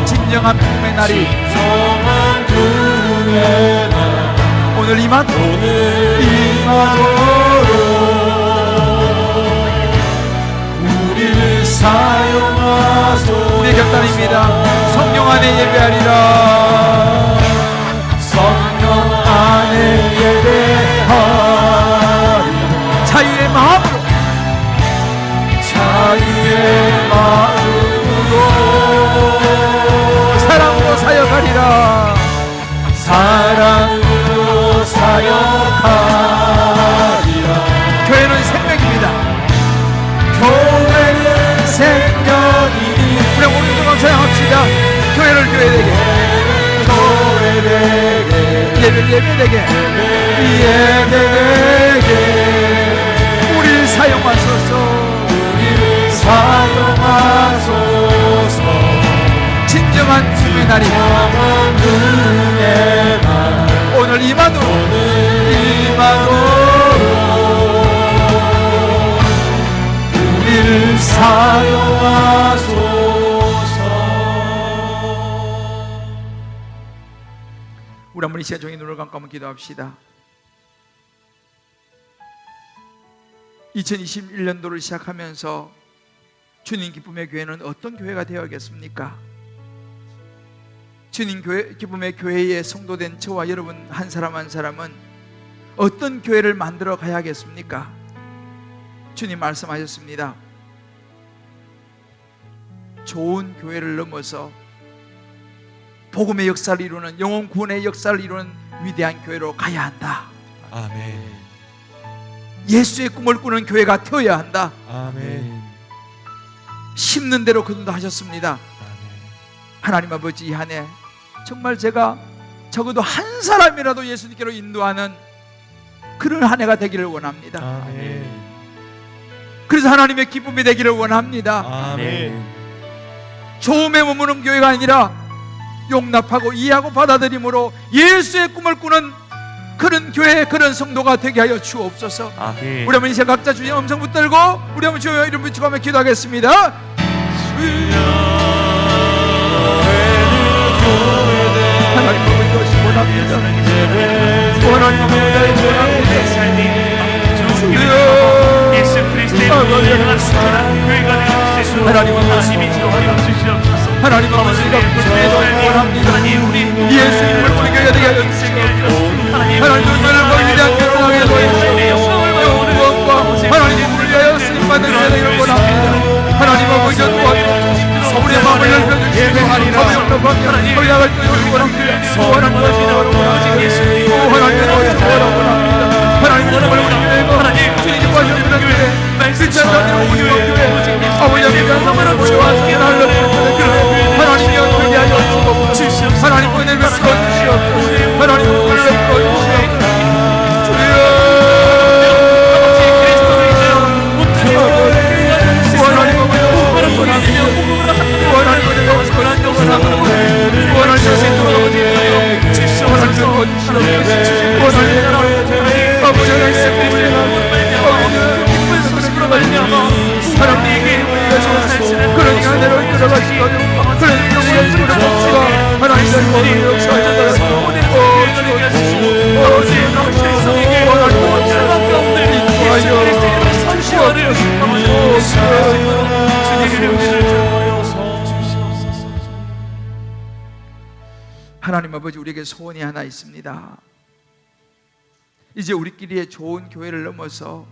진정한 복음의 날이 정한 그의 날 오늘 임하도록 오늘 임하도록 우리를 사용하소서. 우리의 결단입니다. 성령 안에 예배하리라. 성령 안에 예배하리라. 자유의 마음으로, 자유의 마음으로 사랑으로 사역하리라. 사랑으로 사역하리라. 교회는 생명입니다. 교회는 생명이니 우리 오늘도 사용합시다. 교회를 교회되게, 교회되게, 예배를 예배되게, 예배되게 우리를 사용하소서. 우리를 사용하소서. 진정한 주의 날이 은혜 날 오늘 임하도록 우리를 사용하소서. 우리 한번 이 시간 종일 눈을 감고 한번 기도합시다. 2021년도를 시작하면서 주님 기쁨의 교회는 어떤 교회가 되어야겠습니까? 주님 기쁨의 교회의 성도된 저와 여러분 한 사람 한 사람은 어떤 교회를 만들어 가야겠습니까? 주님 말씀하셨습니다. 좋은 교회를 넘어서 복음의 역사를 이루는, 영혼 구원의 역사를 이루는 위대한 교회로 가야 한다. 아멘. 예수의 꿈을 꾸는 교회가 되어야 한다. 아멘. 심는 대로 거둔다 하셨습니다. 아멘. 하나님 아버지, 이 한 해 정말 제가 적어도 한 사람이라도 예수님께로 인도하는 그런 한 해가 되기를 원합니다. 아멘. 그래서 하나님의 기쁨이 되기를 원합니다. 아멘. 조음에 머무는 교회가 아니라 용납하고 이해하고 받아들임으로 예수의 꿈을 꾸는 그런 교회, 그런 성도가 되게 하여 주옵소서. 아멘. 우리 한번 이제 각자 주님 음성 붙들고 우리 한번 주여 이름 붙이고 한번 기도하겠습니다. 하나님 아버지 원합니다. 원하는 것을 원합니다. 예수 그리스도의 은혜를 향한 순전한 교회가 되어 주시옵소서. 하나님 아버지, 하나님이 지도하여 주시옵소서. 하나님 아버지가 불매도 원합니다. 예수님을 우리 교회가 되게 하여 주시고 하나님 눈을 보이지 않게 하게 도와주시옵소서. 영광과 하나님 우리를 위하여 쓰임받는 교회가 원합니다. 하나님 아버지 도와주시옵소서. 우리의 마음을 넓혀주시고 하나님 허약할 때 원합니다. 소원한 것이 원합니다. 하나님 원합니다. 하나님 우리 교회가 주님과 연합한 교회, 실천하는 우리 교회, 아버지 하나님 우리와 하나님이 연결이 하여 주시옵소서. 하나님 은혜를 베풀어 주시옵소서. 하나님 은혜를 베풀어 주시옵소서. 그러니까 내려 들어가시고 그러니까 하나님의 하나님 아버지, 우리에게 소원이 하나 있습니다. 이제 우리끼리의 좋은 교회를 넘어서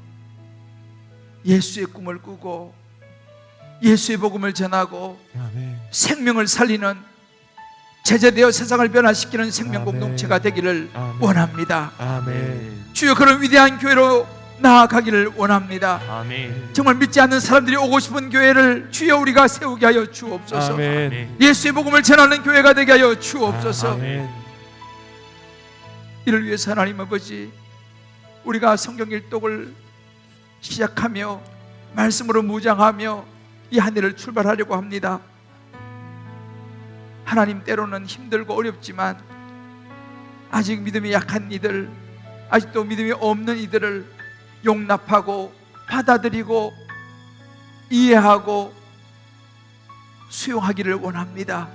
예수의 꿈을 꾸고 예수의 복음을 전하고 아멘. 생명을 살리는 제재되어 세상을 변화시키는 생명 아멘. 공동체가 되기를 아멘. 원합니다. 아멘. 주여 그런 위대한 교회로 나아가기를 원합니다. 아멘. 정말 믿지 않는 사람들이 오고 싶은 교회를 주여 우리가 세우게 하여 주옵소서. 아멘. 예수의 복음을 전하는 교회가 되게 하여 주옵소서. 아멘. 이를 위해서 하나님 아버지, 우리가 성경 일독을 시작하며 말씀으로 무장하며 이 한 해를 출발하려고 합니다. 하나님, 때로는 힘들고 어렵지만 아직 믿음이 약한 이들, 아직도 믿음이 없는 이들을 용납하고 받아들이고 이해하고 수용하기를 원합니다.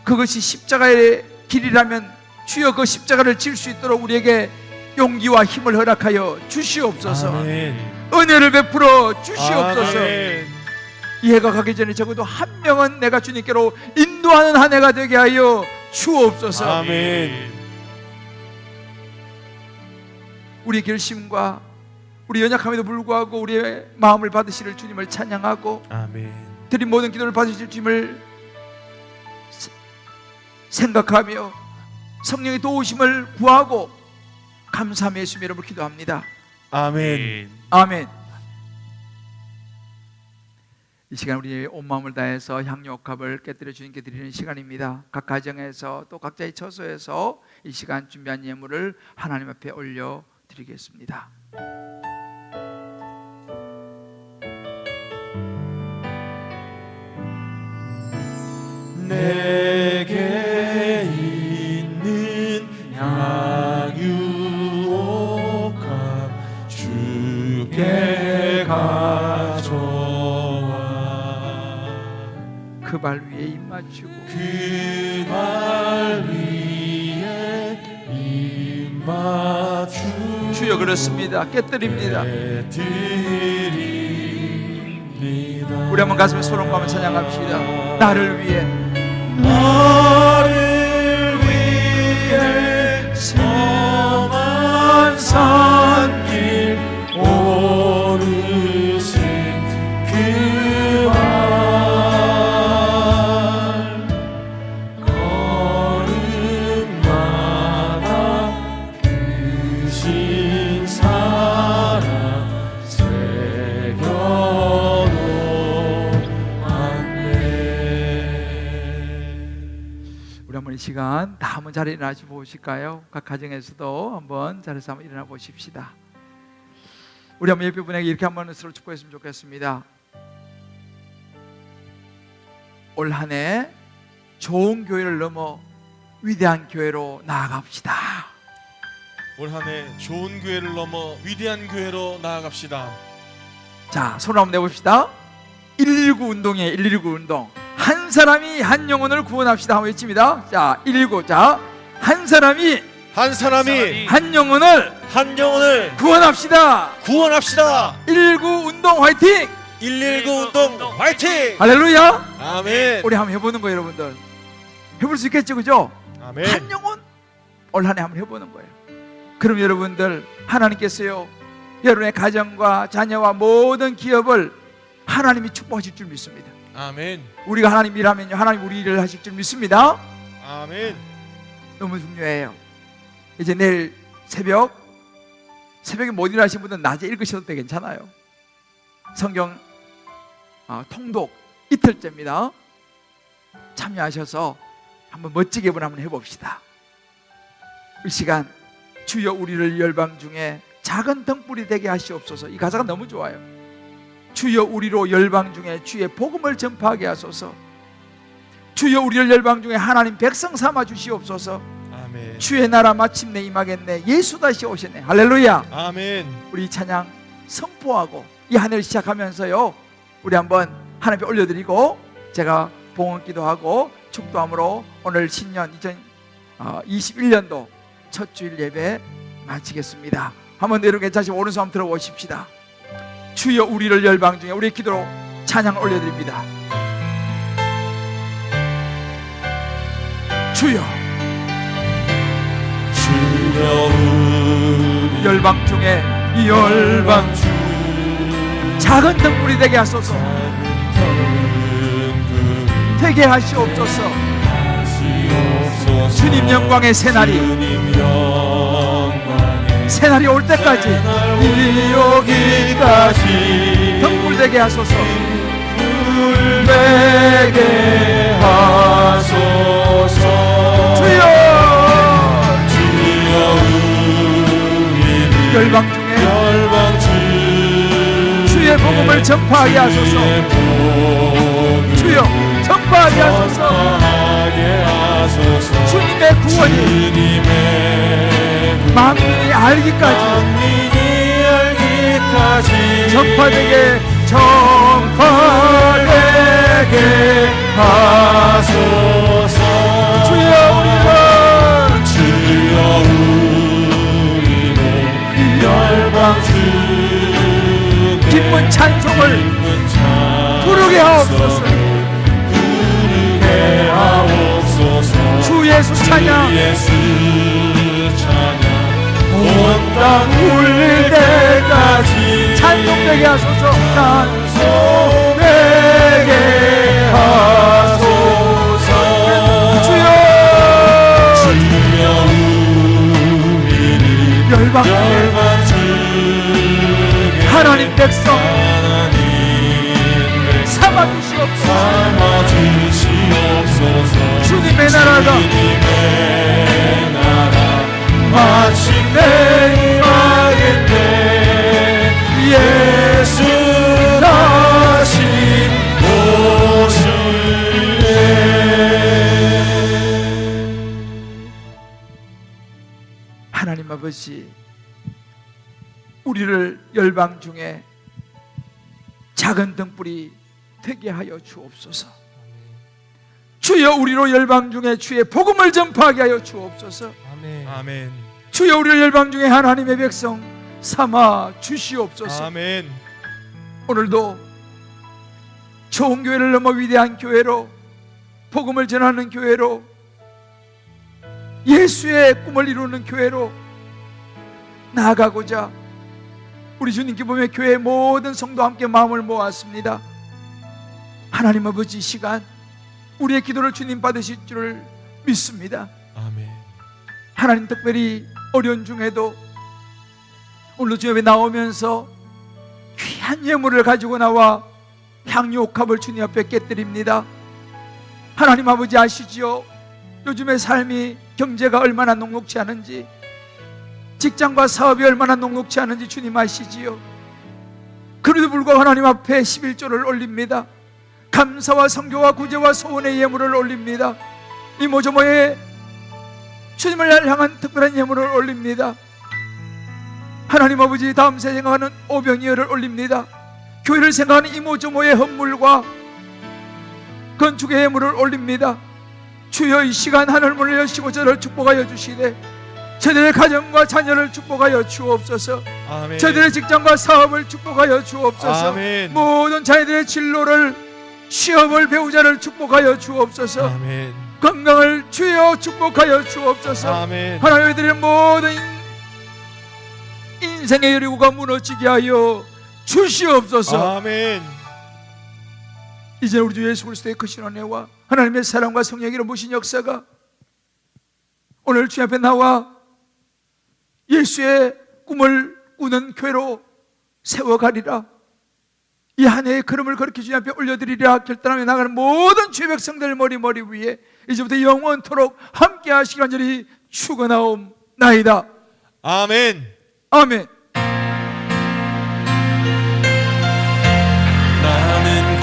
그것이 십자가의 길이라면 주여 그 십자가를 질 수 있도록 우리에게 용기와 힘을 허락하여 주시옵소서. 아멘. 은혜를 베풀어 주시옵소서. 아멘. 이 해가 가기 전에 적어도 한 명은 내가 주님께로 인도하는 한 해가 되게 하여 주옵소서. 아멘. 우리의 결심과 우리 연약함에도 불구하고 우리의 마음을 받으실 주님을 찬양하고 아멘. 드린 모든 기도를 받으실 주님을 생각하며 성령의 도우심을 구하고 감사하며 예수님 이름으로 기도합니다. 아멘. 아멘. 이 시간 우리 온 마음을 다해서 향유옥합을 깨뜨려 주님께 드리는 시간입니다. 각 가정에서 또 각자의 처소에서 이 시간 준비한 예물을 하나님 앞에 올려 드리겠습니다. 내게 있는 향유옥합 주께 가져와 그 발 위에 입 맞추고 그 발 위에 입 맞추고 주여 그렇습니다. 깨뜨립니다. 드립니다. 우리 한번 가슴에 손을 얹고 찬양합시다. 나를 위해 나를 위해 험한 산길 오르신 그 발 걸음마다 크신 사랑 우리 한번 이 시간 다 한번 자리에 일어나시 보실까요? 각 가정에서도 한번 자리에서 한번 일어나 보십시다. 우리 한번 옆에 분에게 이렇게 한번 서로 축복했으면 좋겠습니다. 올 한 해 좋은 교회를 넘어 위대한 교회로 나아갑시다. 올 한 해 좋은 교회를 넘어 위대한 교회로 나아갑시다. 자, 손을 한번 내봅시다. 119 운동이에요. 119 운동. 한 사람이 한 영혼을 구원합시다. 한번 외칩니다. 자, 119. 자, 한 사람이 한 영혼을 구원합시다. 구원합시다. 119 운동 화이팅! 119 운동 화이팅! 할렐루야! 아멘. 우리 한번 해보는 거예요, 여러분들. 해볼 수 있겠죠, 그죠? 아멘. 한 영혼 올 한 해 한번 해보는 거예요. 그럼 여러분들, 하나님께서요 여러분의 가정과 자녀와 모든 기업을 하나님이 축복하실 줄 믿습니다. 아멘. 우리가 하나님 일하면요 하나님 우리 일을 하실 줄 믿습니다. 아멘. 너무 중요해요. 이제 내일 새벽에 못 일하시는 분들은 낮에 읽으셔도 되 괜찮아요. 성경 통독 이틀째입니다. 참여하셔서 한번 멋지게 한번 해봅시다. 이 시간 주여 우리를 열방 중에 작은 등불이 되게 하시옵소서. 이 가사가 너무 좋아요. 주여 우리로 열방 중에 주의 복음을 전파하게 하소서. 주여 우리를 열방 중에 하나님 백성 삼아 주시옵소서. 아멘. 주의 나라 마침내 임하겠네. 예수 다시 오셨네. 할렐루야. 아멘. 우리 이 찬양 선포하고 이 한 해를 시작하면서요 우리 한번 하나님 앞에 올려드리고 제가 봉헌 기도하고 축도함으로 오늘 신년 2021년도 첫 주일 예배 마치겠습니다. 한번 내려 괜찮으시면 오른손 한번 들어보십시다. 주여 우리를 열방 중에 우리의 기도로 찬양을 올려드립니다. 주여 주여 열방 중에 열방 중에 작은 등불이 되게 하소서. 되게 하시옵소서. 주님 영광의 새날이 올 때까지 여기까지 등불 되게 하소서. 되게 하소서. 주여 우리를 열방 중에 주의 복음을 전파하게 하소서. 주여 전파하게 하소서. 주님의 구원이 만민이 알기까지 전파되게 하소서. 주여 우리를 열방 중에 기쁜 찬송을 부르게 하옵소서. 주 예수 찬양 온 땅 울릴 때까지 찬송되게 하소서. 찬송되게 하소서. 주여 우리를 열방 중에 하나님 백성 삼아주시옵소서. 주님의 나라가 마침내 임하겠네. 예수 다시 오시네. 하나님 아버지, 우리를 열방 중에 작은 등불이 되게 하여 주옵소서. 주여 우리로 열방 중에 주의 복음을 전파하게 하여 주옵소서. 아멘. 아멘. 주여 우리를 열방 중에 하나님의 백성 삼아 주시옵소서. 아멘. 오늘도 좋은 교회를 넘어 위대한 교회로, 복음을 전하는 교회로, 예수의 꿈을 이루는 교회로 나아가고자 우리 주님 기쁨의 교회 모든 성도 함께 마음을 모았습니다. 하나님 아버지, 이 시간 우리의 기도를 주님 받으실 줄을 믿습니다. 아멘. 하나님, 특별히 어려운 중에도 오늘 주님에 나오면서 귀한 예물을 가지고 나와 향유 옥합을 주님 앞에 깨뜨립니다. 하나님 아버지 아시지요? 요즘의 삶이, 경제가 얼마나 녹록지 않은지, 직장과 사업이 얼마나 녹록지 않은지 주님 아시지요? 그래도 불구하고 하나님 앞에 11조를 올립니다. 감사와 성교와 구제와 소원의 예물을 올립니다. 이모저모의 주님을 향한 특별한 예물을 올립니다. 하나님 아버지, 다음 세 생각하는 오병이어를 올립니다. 교회를 생각하는 이모저모의 헌물과 건축의 예물을 올립니다. 주여, 이 시간 하늘문을 여시고 저를 축복하여 주시되 저들의 가정과 자녀를 축복하여 주옵소서. 아멘. 저들의 직장과 사업을 축복하여 주옵소서. 아멘. 모든 자녀들의 진로를, 취업을, 배우자를 축복하여 주옵소서. 아멘. 건강을 주여 축복하여 주옵소서. 아멘. 하나님의 모든 인생의 여리고가 무너지게 하여 주시옵소서. 아멘. 이제 우리 주 예수 그리스도의 크신 은혜와 하나님의 사랑과 성령의 모신 역사가 오늘 주님 앞에 나와 예수의 꿈을 꾸는 교회로 세워가리라. 이 한 해의 걸음을 그렇게 주님 앞에 올려드리리라 결단하며 나가는 모든 주의 백성들 머리 위에 이제부터 영원토록 함께 하시기 간절히 축원하옵나이다. 아멘. 아멘. 나는